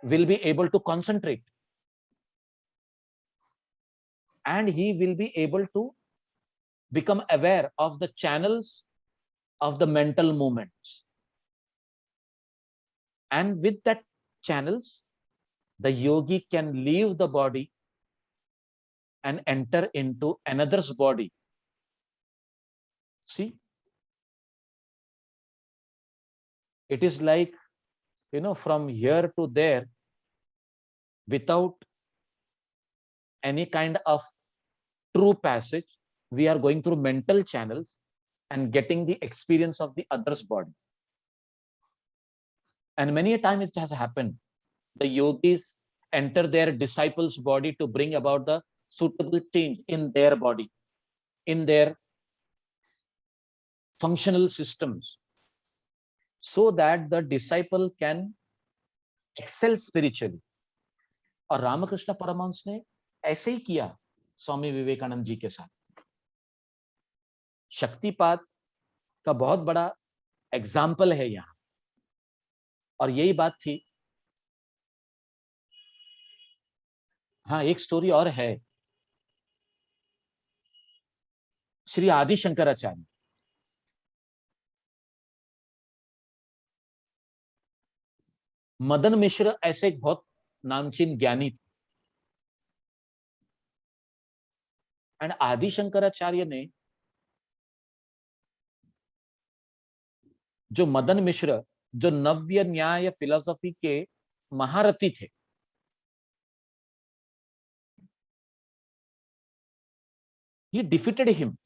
will be able to concentrate and he will be able to become aware of the channels of the mental movements. And with that channels, the yogi can leave the body and enter into another's body. See, it is like, from here to there without any kind of true passage, we are going through mental channels and getting the experience of the other's body. And many a time it has happened. The yogis enter their disciples' body to bring about the suitable change in their body, in their functional systems, so that the disciple can excel spiritually. और रामकृष्ण परमहंस ने ऐसे ही किया स्वामी विवेकानंद जी के साथ। शक्तिपात का बहुत बड़ा example है यहां, और यही बात थी। हाँ, एक स्टोरी और है। श्री आदि शंकराचार्य, मदन मिश्र ऐसे एक बहुत नामचीन ज्ञानी थे, एंड आदि शंकराचार्य ने जो मदन मिश्र, जो नव्य न्याय फिलोसफी के महारथी थे, he defeated him.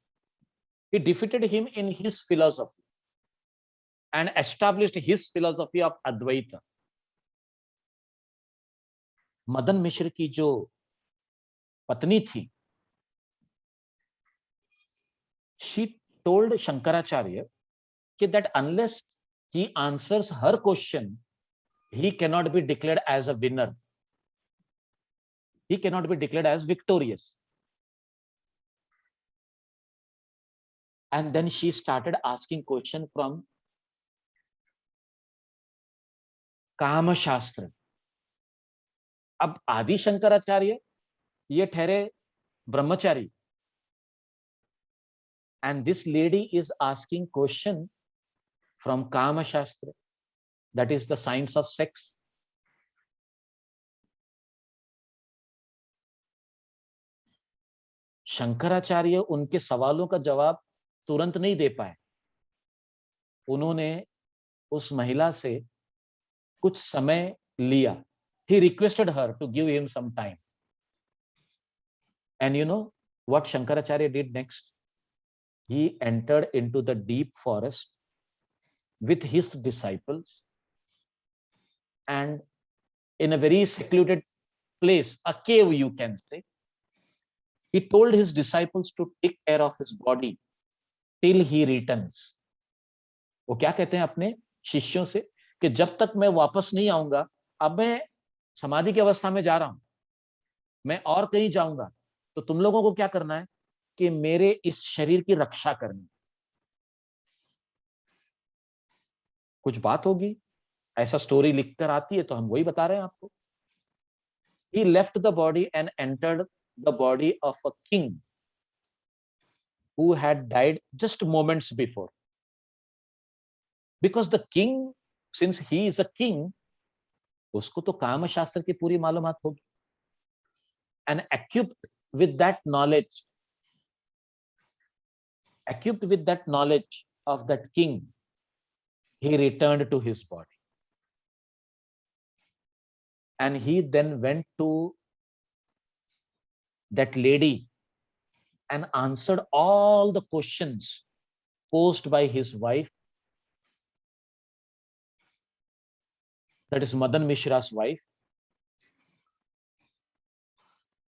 He defeated him in his philosophy and established his philosophy of Advaita. Madan मिश्र की जो पत्नी थी, she told Shankaracharya that unless he answers her question, he cannot be declared as a winner. He cannot be declared as victorious. And then she started asking question from Kama Shastra. अब आदि शंकराचार्य ये ठहरे ब्रह्मचारी, and this lady is asking question from Kama Shastra, that is the science of sex. Shankaracharya उनके सवालों का जवाब तुरंत नहीं दे पाए। उन्होंने उस महिला से कुछ समय लिया। He requested her to give him some time. And you know what Shankaracharya did next? He entered into the deep forest with his disciples, and in a very secluded place, a cave you can say, he told his disciples to take care of his body till he returns. वो क्या कहते हैं अपने शिष्यों से कि जब तक मैं वापस नहीं आऊंगा, अब मैं समाधि की अवस्था में जा रहा हूं, मैं और कहीं जाऊंगा, तो तुम लोगों को क्या करना है कि मेरे इस शरीर की रक्षा करनी। कुछ बात होगी, ऐसा स्टोरी लिखकर आती है तो हम वही बता रहे हैं आपको। He left the body and entered the body of a king who had died just moments before. Because the king, since he is a king, उसको तो काम शास्त्र की पूरी मालूमात होगी, and equipped with that knowledge of that king, he returned to his body, and he then went to that lady and answered all the questions posed by his wife, that is Madan Mishra's wife.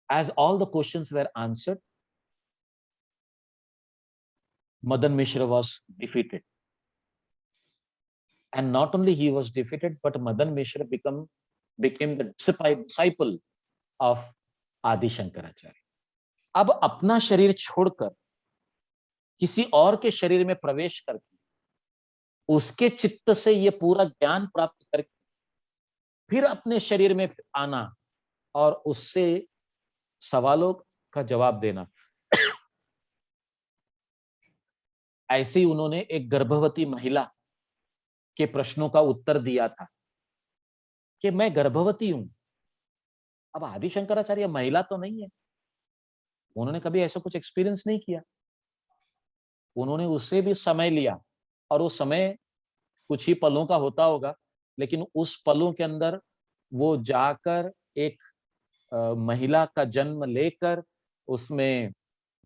As all the questions were answered, Madan Mishra was defeated. And not only he was defeated, but Madan Mishra became the disciple of Adi Shankaracharya. अब अपना शरीर छोड़कर किसी और के शरीर में प्रवेश करके उसके चित्त से ये पूरा ज्ञान प्राप्त करके फिर अपने शरीर में आना और उससे सवालों का जवाब देना, ऐसे ही उन्होंने एक गर्भवती महिला के प्रश्नों का उत्तर दिया था कि मैं गर्भवती हूं। अब आदि शंकराचार्य महिला तो नहीं है, उन्होंने कभी ऐसा कुछ एक्सपीरियंस नहीं किया। उन्होंने उससे भी समय लिया, और वो समय कुछ ही पलों का होता होगा, लेकिन उस पलों के अंदर वो जाकर एक महिला का जन्म लेकर उसमें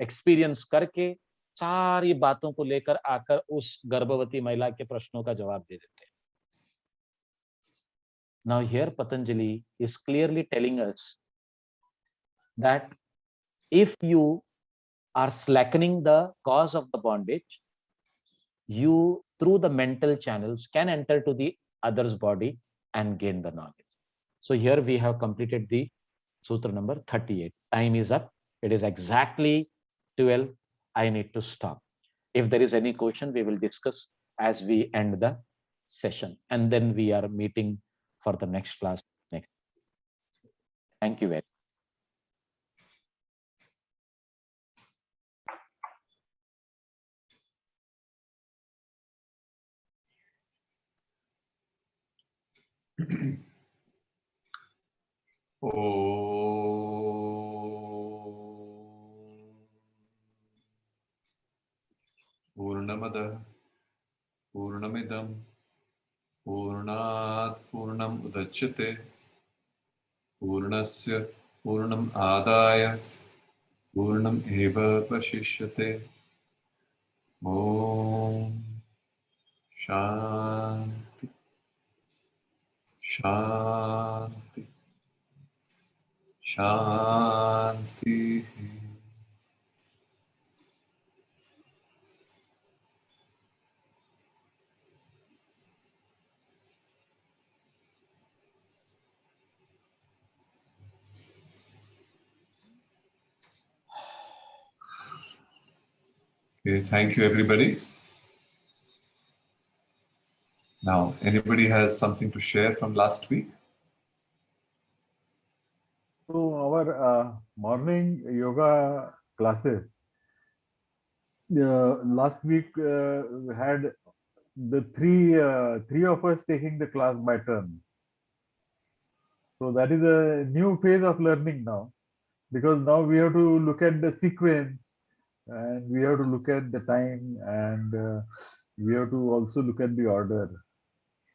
एक्सपीरियंस करके सारी बातों को लेकर आकर उस गर्भवती महिला के प्रश्नों का जवाब दे देते हैं। Now here Patanjali is clearly telling us that if you are slackening the cause of the bondage, you through the mental channels can enter to the other's body and gain the knowledge. So here we have completed the sutra number 38. Time is up. It is exactly 12. I need to stop. If there is any question, we will discuss as we end the session, and then we are meeting for the next class next. Thank you very much. Purnamada Purnamidam Purnat Purnam Udachyate Purnasya Purnam Adaya Purnam Eva Vashishyate. Om Shanti Shanti Shanti. Okay, thank you everybody. Now, anybody has something to share from last week? So our morning yoga classes last week had the three of us taking the class by turn. So that is a new phase of learning now, because now we have to look at the sequence and we have to look at the time, and we have to also look at the order.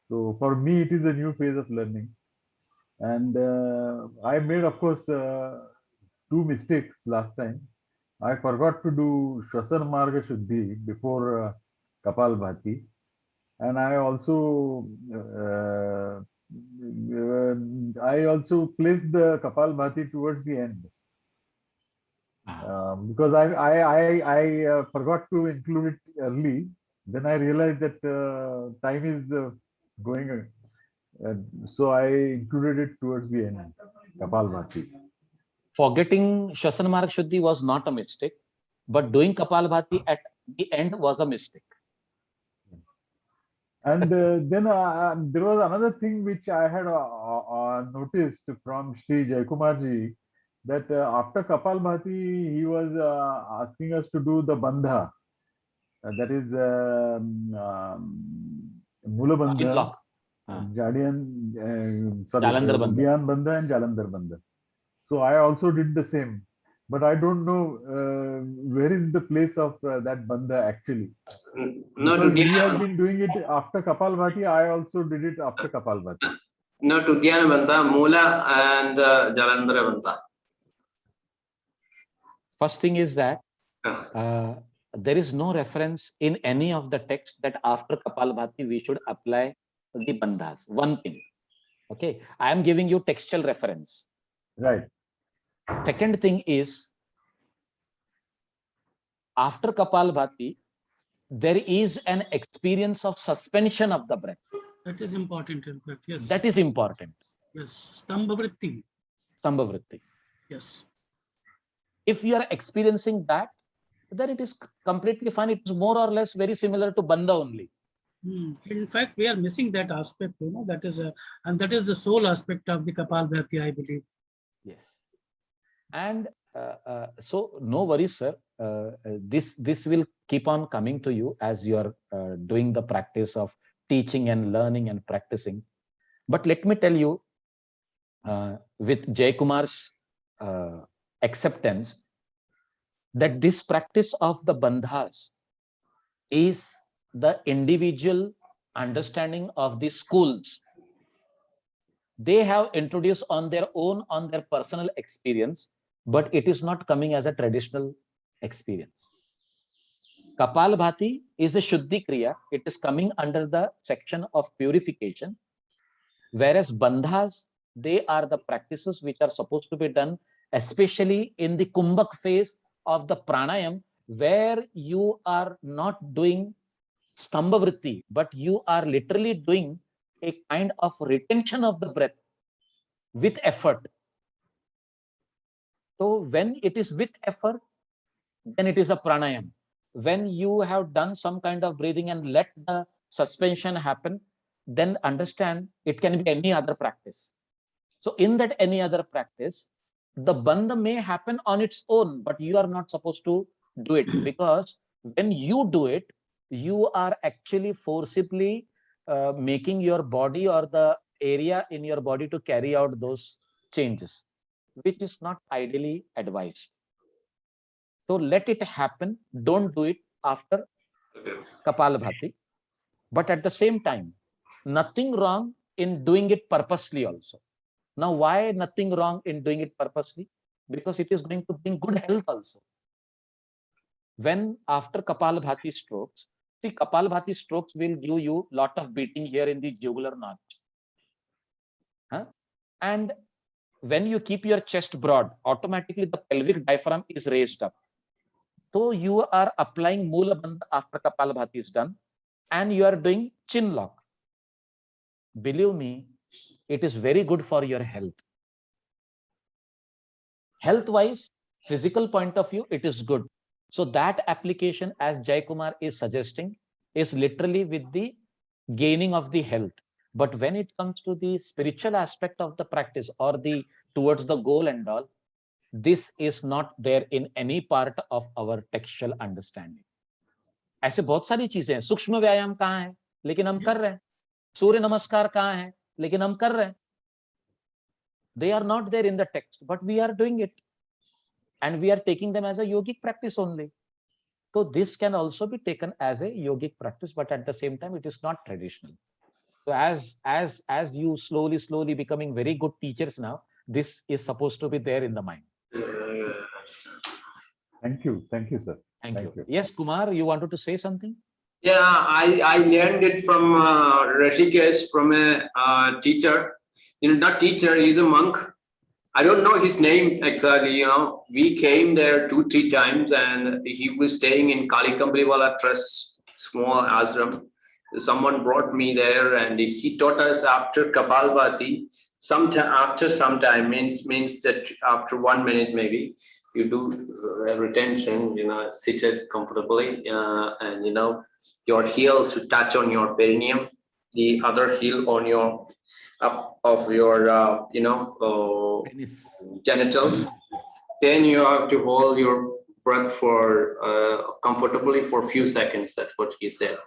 So for me, it is a new phase of learning. And I made, of course, two mistakes last time. I forgot to do Shvasan Marga Shuddhi before Kapalbhati. And I also placed the Kapalbhati towards the end. Because I forgot to include it early. Then I realized that time is going. So I included it towards the end, Kapalbhati. Forgetting Shvasan Marg Shuddhi was not a mistake, but doing Kapalbhati at the end was a mistake. And then there was another thing which I had noticed from Sri Jaykumarji, that after Kapalbhati, he was asking us to do the bandha. That is Mula bandha, Block. Jalandhar bandha and Jalandhar bandha. So I also did the same, but I don't know where is the place of that bandha actually. No, Because he has been doing it after Kapalbhati, I also did it after Kapalbhati. No, to Udyana Bandha, Mula and Jalandhara Bandha. First thing is that there is no reference in any of the texts that after Kapalbhati we should apply the bandhas. One thing. Okay, I am giving you textual reference. Right. Second thing is, after Kapalbhati, there is an experience of suspension of the breath. That is important, in fact. Yes. That is important. Yes. Stambhavritti. Stambhavritti. Yes. If you are experiencing that, then it is completely fine. It is more or less very similar to bandha only. In fact, we are missing that aspect, that is and that is the sole aspect of the Kapalbhati, I believe. Yes. And so no worries, sir. This will keep on coming to you as you are doing the practice of teaching and learning and practicing. But let me tell you, with Jaykumar's acceptance, that this practice of the bandhas is the individual understanding of the schools. They have introduced on their own, on their personal experience, but it is not coming as a traditional experience. Kapalbhati is a Shuddhi Kriya. It is coming under the section of purification. Whereas bandhas, they are the practices which are supposed to be done, especially in the kumbhak phase of the pranayam, where you are not doing stambha vritti, but you are literally doing a kind of retention of the breath with effort. So when it is with effort, then it is a pranayam. When you have done some kind of breathing and let the suspension happen, then understand it can be any other practice. So in that any other practice, the bandha may happen on its own, but you are not supposed to do it, because when you do it, you are actually forcibly making your body or the area in your body to carry out those changes, which is not ideally advised. So let it happen. Don't do it after Kapalabhati. But at the same time, nothing wrong in doing it purposely also. Now, why nothing wrong in doing it purposely? Because it is going to bring good health also. When after Kapalabhati strokes, see, Kapalabhati strokes will give you lot of beating here in the jugular notch. Huh? And when you keep your chest broad, automatically the pelvic diaphragm is raised up. So you are applying Mula Bandha after Kapalabhati is done, and you are doing chin lock. Believe me, it is very good for your health. Health-wise, physical point of view, it is good. So that application, as Jai Kumar is suggesting, is literally with the gaining of the health. But when it comes to the spiritual aspect of the practice or the towards the goal and all, this is not there in any part of our textual understanding. ऐसे बहुत सारी चीजें हैं. सूक्ष्म व्यायाम कहाँ है, लेकिन हम कर रहे हैं. सूर्य नमस्कार कहाँ है, लेकिन हम कर रहे हैं. They are not there in the text, but we are doing it, and we are taking them as a yogic practice only. So this can also be taken as a yogic practice, but at the same time, it is not traditional. So as you slowly becoming very good teachers now, this is supposed to be there in the mind. Thank you, sir. Thank you. Yes, Kumar, you wanted to say something? Yeah, I learned it from Rishikesh, from a teacher. Not teacher, he's a monk. I don't know his name exactly. We came there 2-3 times, and he was staying in Kali Kambliwala Trust, small ashram. Someone brought me there, and he taught us after Kapalbhati, after some time, means that after 1 minute maybe, you do retention, seated comfortably, and your heels should touch on your perineum, the other heel on your up of your genitals. Then you have to hold your breath for comfortably for a few seconds. That's what he said.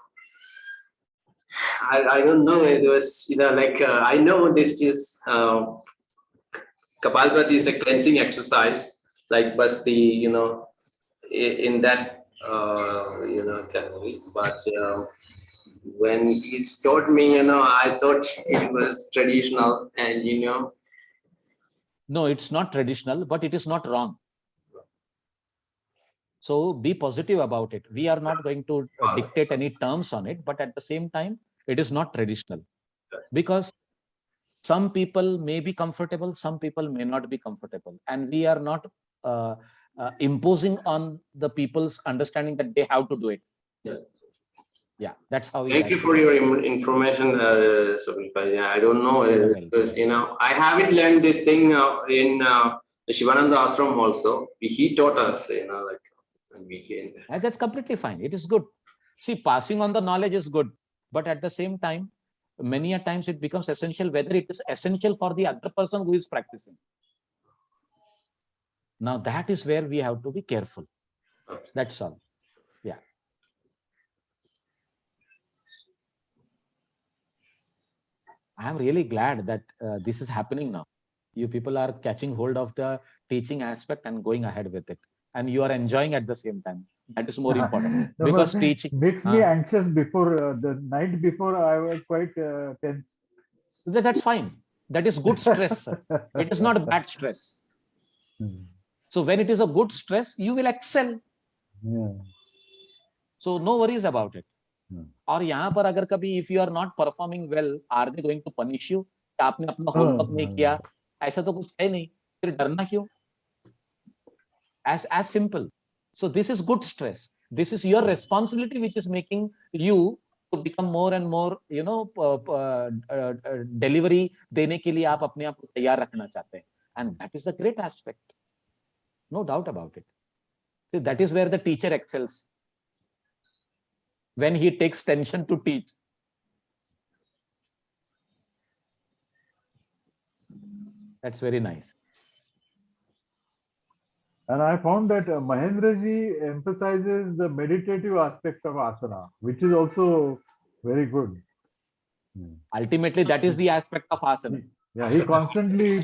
I don't know. It was I know this is Kapalbhati is a cleansing exercise, like Basti, in that category. But when he taught me, I thought it was traditional, and No, it's not traditional, but it is not wrong. So be positive about it. We are not going to dictate any terms on it, but at the same time, it is not traditional, because some people may be comfortable, some people may not be comfortable, and we are not imposing on the people's understanding that they have to do it. Yeah, that's how. Thank you for your information, Subhika. Yeah, I don't know. I haven't learned this thing in Shivananda Ashram also. He taught us, That's completely fine. It is good. See, passing on the knowledge is good, but at the same time, many a times it becomes essential whether it is essential for the other person who is practicing. Now that is where we have to be careful. That's all. Yeah. I am really glad that this is happening now. You people are catching hold of the teaching aspect and going ahead with it, and you are enjoying at the same time. That is more important, No, because but teaching makes me anxious. Before the night before, I was quite tense. That's fine. That is good stress. It is not bad stress. So when it is a good stress, you will excel. Yeah. So no worries about it. और यहाँ पर अगर कभी if you are not performing well, are they going to punish you? कि आपने अपना homework नहीं किया, ऐसा तो कुछ है नहीं, फिर डरना क्यों? As simple. So this is good stress. This is your responsibility, which is making you to become more and more, delivery देने के लिए आप अपने आप को तैयार रखना चाहते हैं. And that is a great aspect. No doubt about it. So that is where the teacher excels. When he takes tension to teach. That's very nice. And I found that Mahendra ji emphasizes the meditative aspect of asana, which is also very good. Ultimately, that is the aspect of asana. Yeah, he constantly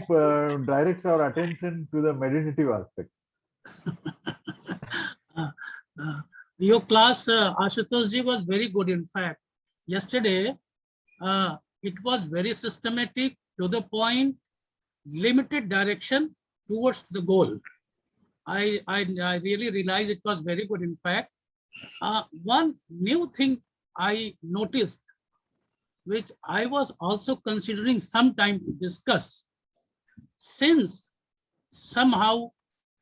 directs our attention to the meditative aspect. Your class, Ashutosh ji, was very good. In fact, yesterday, it was very systematic, to the point, limited direction towards the goal. I really realized it was very good. In fact, one new thing I noticed, which I was also considering some time to discuss, since somehow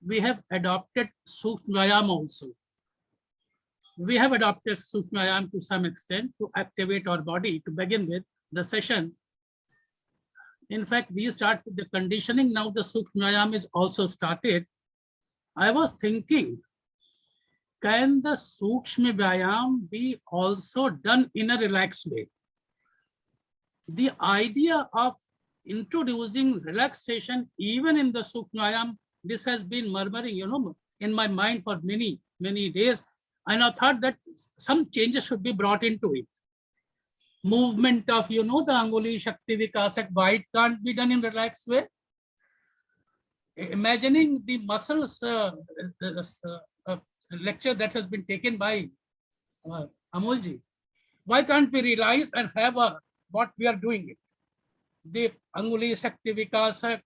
we have adopted Sukshmayam also. We have adopted Sukshmayam to some extent to activate our body to begin with the session. In fact, we start with the conditioning. Now the Sukshmayam is also started. I was thinking, can the Sukshma Vyayam be also done in a relaxed way? The idea of introducing relaxation even in the Sukshmayam, this has been murmuring, in my mind for many, many days. And I thought that some changes should be brought into it. Movement of, the Anguli Shakti Vikasak, why it can't be done in relaxed way? Imagining the muscles lecture that has been taken by Amolji, why can't we realize and have what we are doing it? The Anguli Shakti Vikasa,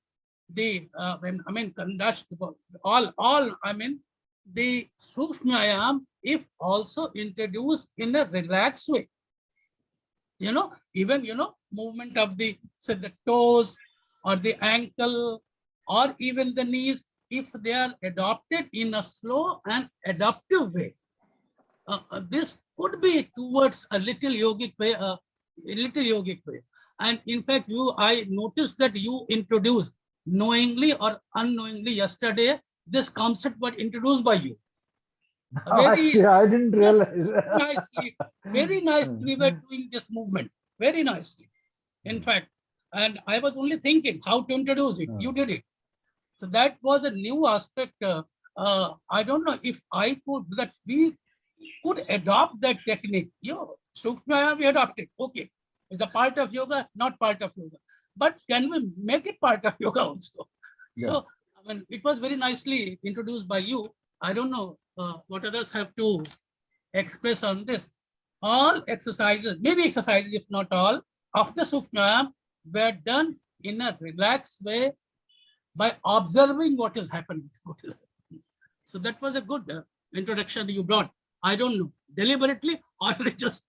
the Kandash, the Sukshmayam, if also introduced in a relaxed way, even movement of the toes or the ankle or even the knees, if they are adopted in a slow and adaptive way, this could be towards a little yogic way, And in fact, I noticed that you introduced knowingly or unknowingly yesterday, this concept was introduced by you. Actually, I didn't realize. Very nicely, we were doing this movement. Very nicely. In fact, and I was only thinking how to introduce it. You did it. So that was a new aspect. I don't know if we could adopt that technique. Sukshmayam we adopted. Okay. It's a part of yoga, not part of yoga. But can we make it part of yoga also? Yeah. So, it was very nicely introduced by you. I don't know what others have to express on this. All exercises, maybe exercises, if not all, of the Sukshmayam were done in a relaxed way by observing what is happening. So that was a good introduction you brought. I don't know, deliberately or just...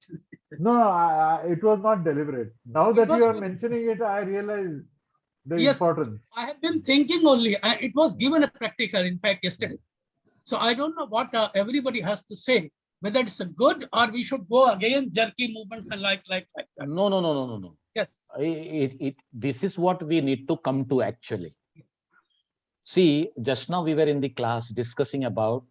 No, it was not deliberate. Now that you are mentioning it, I realize the importance. I have been thinking only. It was given a practical, in fact, yesterday. So I don't know what everybody has to say, whether it's a good or we should go again, jerky movements and like that. No. Yes. This is what we need to come to actually. See, just now we were in the class discussing about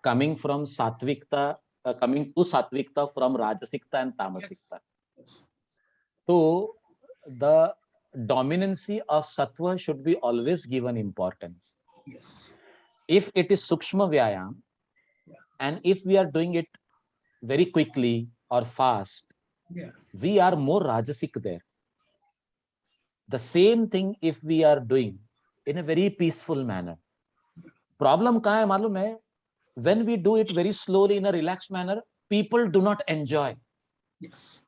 coming from Satvikta, coming to Satvikta from Rajasikta and Tamasikta. Yes. So the dominancy of Sattva should be always given importance. Yes. If it is Sukshma Vyayam, and if we are doing it very quickly or fast, we are more Rajasic there. The same thing if we are doing in a very peaceful manner. Problem kahan hai malum hai? When we do it very slowly in a relaxed manner, people do not enjoy. Yes.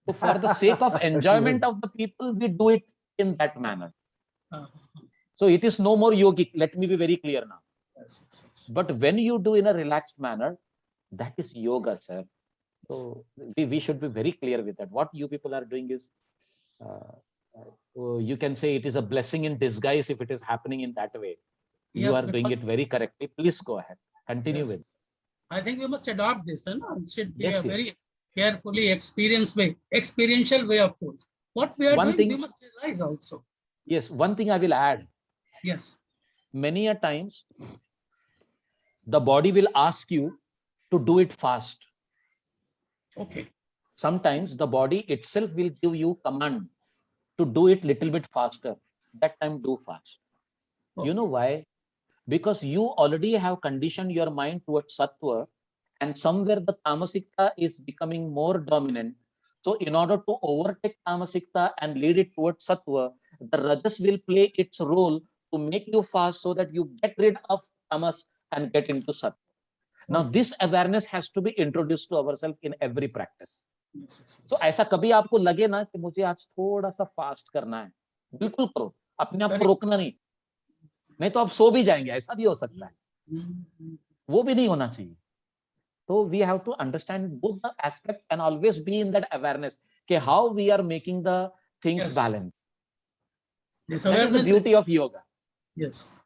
So for the sake of enjoyment of the people, we do it in that manner. So it is no more yogic. Let me be very clear now. Yes. But when you do in a relaxed manner, that is yoga, sir. So we should be very clear with that. What you people are doing is you can say it is a blessing in disguise if it is happening in that way. You Yes, are doing because- it very correctly. Please go ahead. Continue Yes. with. I think we must adopt this, and it should be Yes, a very yes. carefully experiential way of course. What we are One doing, thing- we must realize also. Yes, one thing I will add. Yes. Many a times, the body will ask you to do it fast. Okay. Sometimes the body itself will give you command to do it little bit faster. That time do fast. You know why? Because you already have conditioned your mind towards sattva, and somewhere the tamasikta is becoming more dominant. So in order to overtake tamasikta and lead it towards sattva, the rajas will play its role to make you fast so that you get rid of tamas and get into sattva. Now this awareness has to be introduced to ourselves in every practice. Yes, yes, तो yes. ऐसा कभी आपको लगे ना कि मुझे आज थोड़ा सा फास्ट करना है, बिल्कुल करो, अपने आप को Correct. रोकना नहीं तो आप सो भी जाएंगे, ऐसा भी हो सकता है, Mhm. वो भी नहीं होना चाहिए. So we have to understand both the aspects and always be in that awareness कि how we are making the things Yes. balanced. This That is the awareness is- beauty of yoga. yes.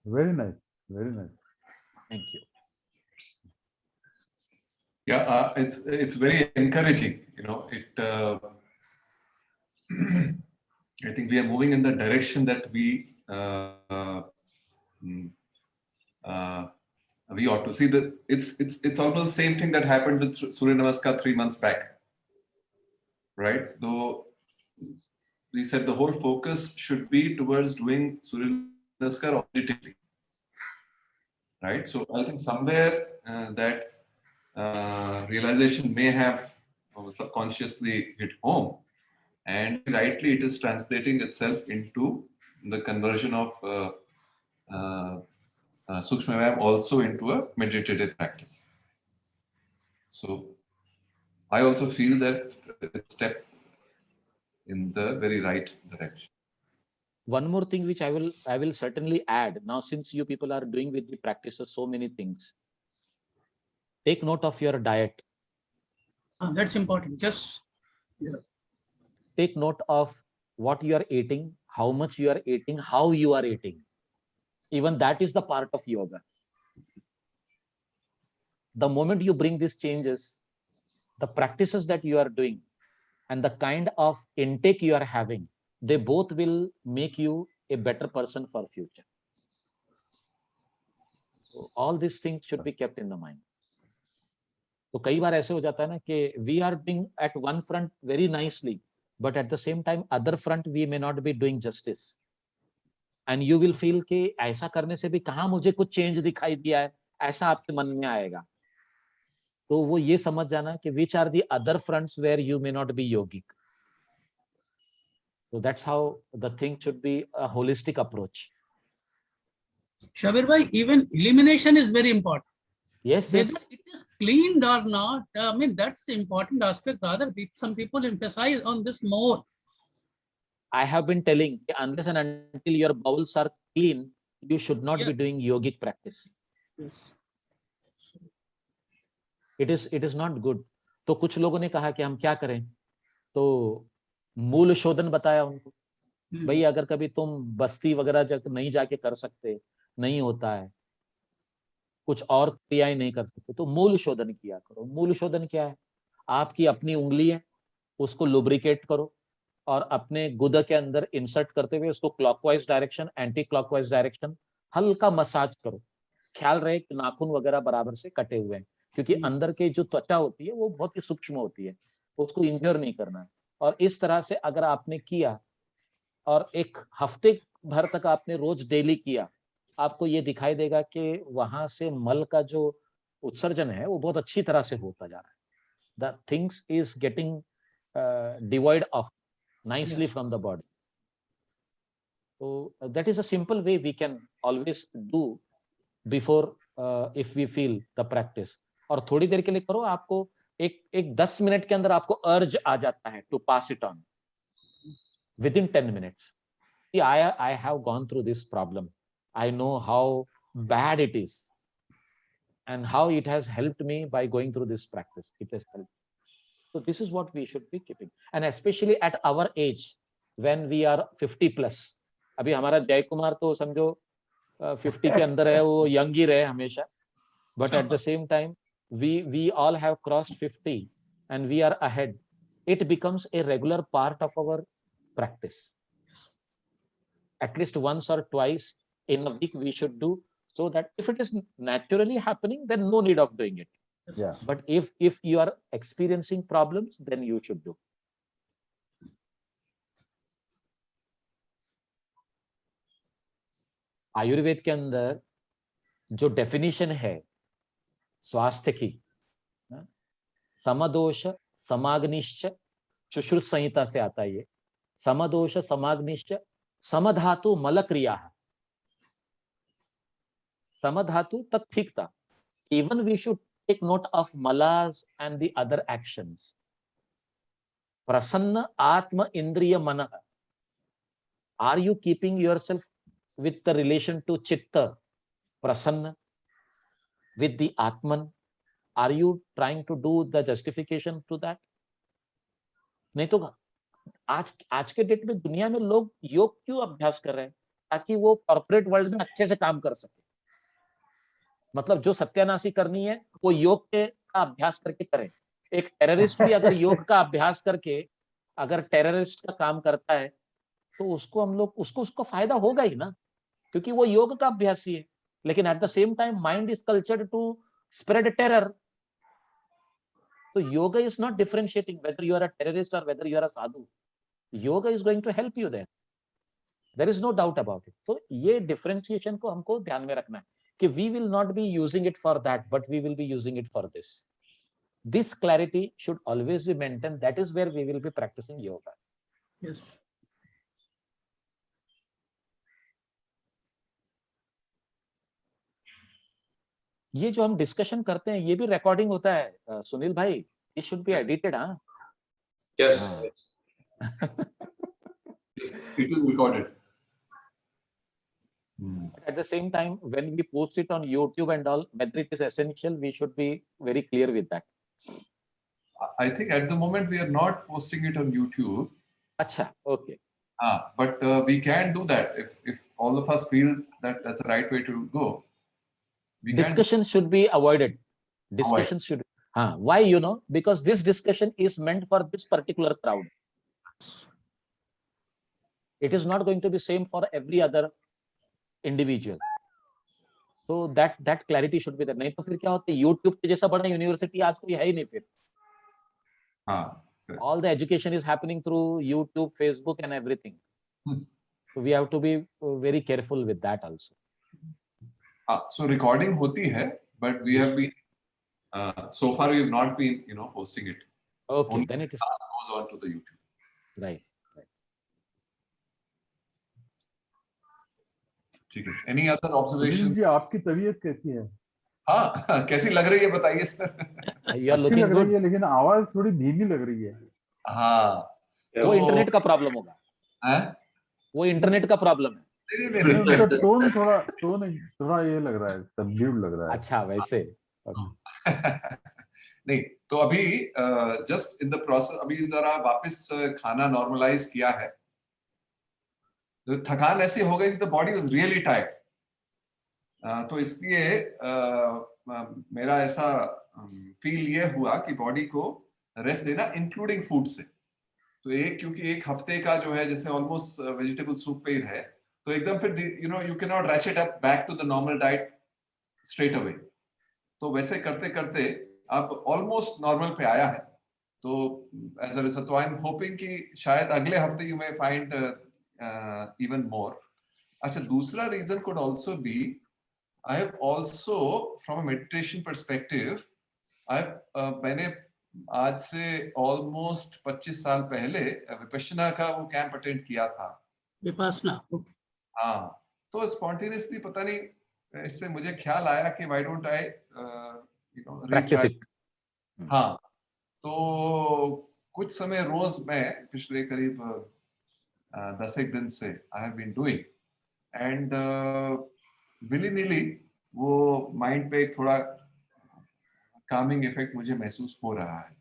Very nice. Very nice. Thank you. Yeah, it's very encouraging. You know, I think we are moving in the direction that we ought to see. That it's almost the same thing that happened with Surya Namaskar 3 months back, right? So we said the whole focus should be towards doing Surya Namaskar auditively, right? So I think somewhere that realization may have subconsciously hit home, and rightly it is translating itself into the conversion of Sukshma Vyayam also into a meditative practice. So I also feel that it's a step in the very right direction. One more thing which I will certainly add now, since you people are doing with the practices so many things, take note of your diet. That's important. Just Take note of what you are eating, how much you are eating, how you are eating. Even that is the part of yoga. The moment you bring these changes, the practices that you are doing and the kind of intake you are having, they both will make you a better person for future. So all these things should be kept in the mind. तो कई बार ऐसे हो जाता है ना कि we are being at one front very nicely, but at the same time other front we may not be doing justice, and you will feel कि ऐसा करने से भी कहाँ मुझे कुछ चेंज दिखाई दिया है, ऐसा आपके मन में आएगा. तो वो ये समझ जाना कि which are the other fronts where you may not be yogic. So that's how the thing should be a holistic approach. Shabir bhai, even elimination is very important. Yes, Whether yes. it is cleaned or not, I mean, that's the important aspect. Rather, some people emphasize on this more. I have been telling कि unless and until your bowels are clean, you should not be doing yogic practice. Yes. It is not good. तो कुछ लोगों ने कहा कि हम क्या करें, तो मूल शोधन बताया उनको. भाई अगर कभी तुम बस्ती वगैरह नहीं जाके कर सकते, नहीं होता है, कुछ और क्रियाएं नहीं कर सकते, तो मूल शोधन किया करो. मूल शोधन क्या है? आपकी अपनी उंगली है, उसको लुब्रिकेट करो और अपने गुदा के अंदर इंसर्ट करते हुए उसको clockwise direction, anti clockwise direction हल्का मसाज करो. ख्याल रहे कि नाखून वगैरह बराबर से कटे हुए हैं, क्योंकि अंदर के जो त्वचा होती है वो बहुत ही सूक्ष्म होती है, उसको इंजर नहीं करना है. और इस तरह से अगर आपने किया और एक हफ्ते भर तक आपने रोज डेली किया, आपको ये दिखाई देगा कि वहां से मल का जो उत्सर्जन है वो बहुत अच्छी तरह से होता जा रहा है. The things is getting devoid of nicely Yes. from the body. So that is a simple way we can always do before if we feel the practice. और थोड़ी देर के लिए करो, आपको एक 10 मिनट के अंदर आपको अर्ज आ जाता है to pass it on within 10 minutes. See, I have gone through this problem. I know how bad it is and how it has helped me by going through this practice. It has helped. So this is what we should be keeping, and especially at our age when we are 50 plus. अभी हमारा जय कुमार तो समझो 50 के अंदर है, वो young ही रहे हमेशा, but at the same time we all have crossed 50 and we are ahead. It becomes a regular part of our practice. At least once or twice in a week we should do, so that if it is naturally happening, then no need of doing it. Yeah. But if you are experiencing problems, then you should do. Ayurveda के अंदर जो definition है स्वास्थ्य की, समदोष समाग्निश्च सुश्रुत संहिता से आता है ये। समदोष समाग्निश्च समधातु मल क्रिया। समधातु तक ठीक था। Even we should take note of malas and the other actions. Prasanna atma indriya mana. Are you keeping yourself with the relation to chitta, prasanna, with the atman? Are you trying to do the justification to that? नहीं तो आज के date में दुनिया में लोग योग क्यों अभ्यास कर रहे हैं? ताकि वो कॉर्पोरेट वर्ल्ड में अच्छे से काम कर सके। मतलब जो सत्यानाशी करनी है वो योग के का अभ्यास करके करें। एक टेररिस्ट भी अगर योग का अभ्यास करके अगर टेररिस्ट का काम करता है तो उसको हम लोग उसको फायदा होगा ही ना, क्योंकि वो योग का अभ्यासी है। लेकिन at the same time mind is cultured to spread terror. तो yoga is not differentiating whether you are a terrorist और whether you are a sadhu. Yoga is going to help you there is no doubt about it. तो ये differentiation को हमको ध्यान में रखना है कि we will not be using it for that, but we will be using it for this. This clarity should always be maintained. That is where we will be practicing yoga. Yes. ये जो हम discussion करते हैं ये भी recording होता है सुनील भाई, it should be edited, हाँ? Yes. Yes, it is recorded. At the same time, when we post it on YouTube and all, whether it is essential, we should be very clear with that. I think at the moment we are not posting it on YouTube. Acha, okay. But we can do that if all of us feel that that's the right way to go. Discussion should be avoided. Discussion should. Why? You know, because this discussion is meant for this particular crowd. It is not going to be same for every other individual. So that clarity should be there. नहीं तो फिर क्या होता है, YouTube के जैसा बड़ा university आज कोई है ही नहीं फिर। All the education is happening through YouTube, Facebook, and everything. So we have to be very careful with that also. So recording होती है, but we have been so far we have not been posting it. Okay, only then it is goes on to the YouTube. right. ठीक है. Any other observations? जी आपकी तबीयत कैसी है? हाँ, कैसी लग रही है बताइए सर. You are looking लग good. रही है, लेकिन आवाज थोड़ी धीमी लग रही है. हाँ. वो इंटरनेट का प्रॉब्लम होगा. हैं? वो इंटरनेट का प्रॉब्लम है. उनका टोन थोड़ा ये लग रहा है, सबड्यूड लग रहा है. अच्छा वैसे. नहीं तो अभी जस्ट इन द प्रोसेस, अभी जरा वापस खाना नॉर्मलाइज किया है. तो थकान ऐसी हो गई थी, the body was really tired. तो इसलिए मेरा ऐसा फील ये हुआ कि बॉडी को रेस्ट देना, इंक्लूडिंग फूड से. तो क्योंकि एक हफ्ते का जो है जैसे ऑलमोस्ट वेजिटेबल सूप पे है, तो एकदम फिर you can not ratchet up back to the normal diet straight away. तो वैसे करते करते अब ऑलमोस्ट नॉर्मल पे आया है. तो as a result I am hoping कि शायद अगले हफ्ते you may find even more. अच्छा, दूसरा reason could also be I have also from a meditation perspective मैंने आज से almost 25 साल पहले विपश्यना का वो कैंप अटेंड किया था. विपासना. हाँ, तो स्पॉन्टेनियसली पता नहीं इससे मुझे ख्याल आया कि why don't I Practice it. हाँ, तो कुछ समय रोज मैं पिछले करीब 10 एक दिन से I have been doing, and willy nilly वो माइंड पे थोड़ा कामिंग इफेक्ट मुझे महसूस हो रहा है.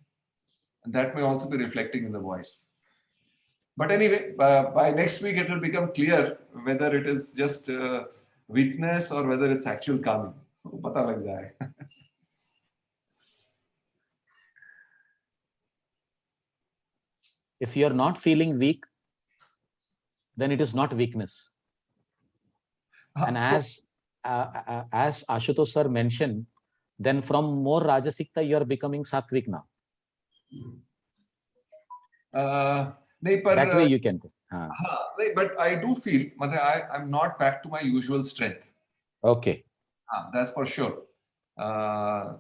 And that may also be reflecting in the voice. But anyway, by next week, it will become clear whether it is just weakness or whether it's actual calming. पता लग जाएगा. If you are not feeling weak, then it is not weakness. And as Ashutosh sir mentioned, then from more Rajasikta, you are becoming Sattvic now. नहीं पर That way you can. हाँ, नहीं, but I do feel मतलब I'm not back to my usual strength. Okay. That's for sure.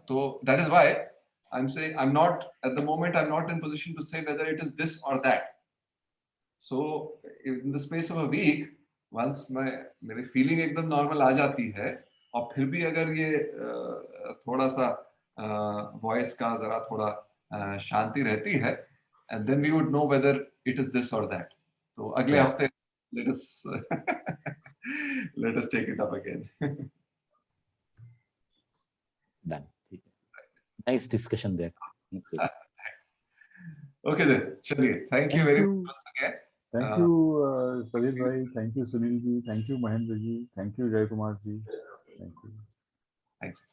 So that is why I'm saying I'm not at the moment. I'm not in position to say whether it is this or that. So in the space of a week, once मेरी feeling एकदम normal आ जाती है, और फिर भी अगर ये थोड़ा सा voice का जरा थोड़ा शांति रहती है, and then we would know whether it is this or that. तो अगले Yeah. हफ्ते let us let us take it up again. Done. Nice discussion there. Thank you. Okay then, चलिए. Thank you Thank very you. much once again. Thank you, Salil bhai. Thank you, Sunil ji. Thank you, Mahendra ji. Thank you, Jai Kumar ji. Thank you. Thank you.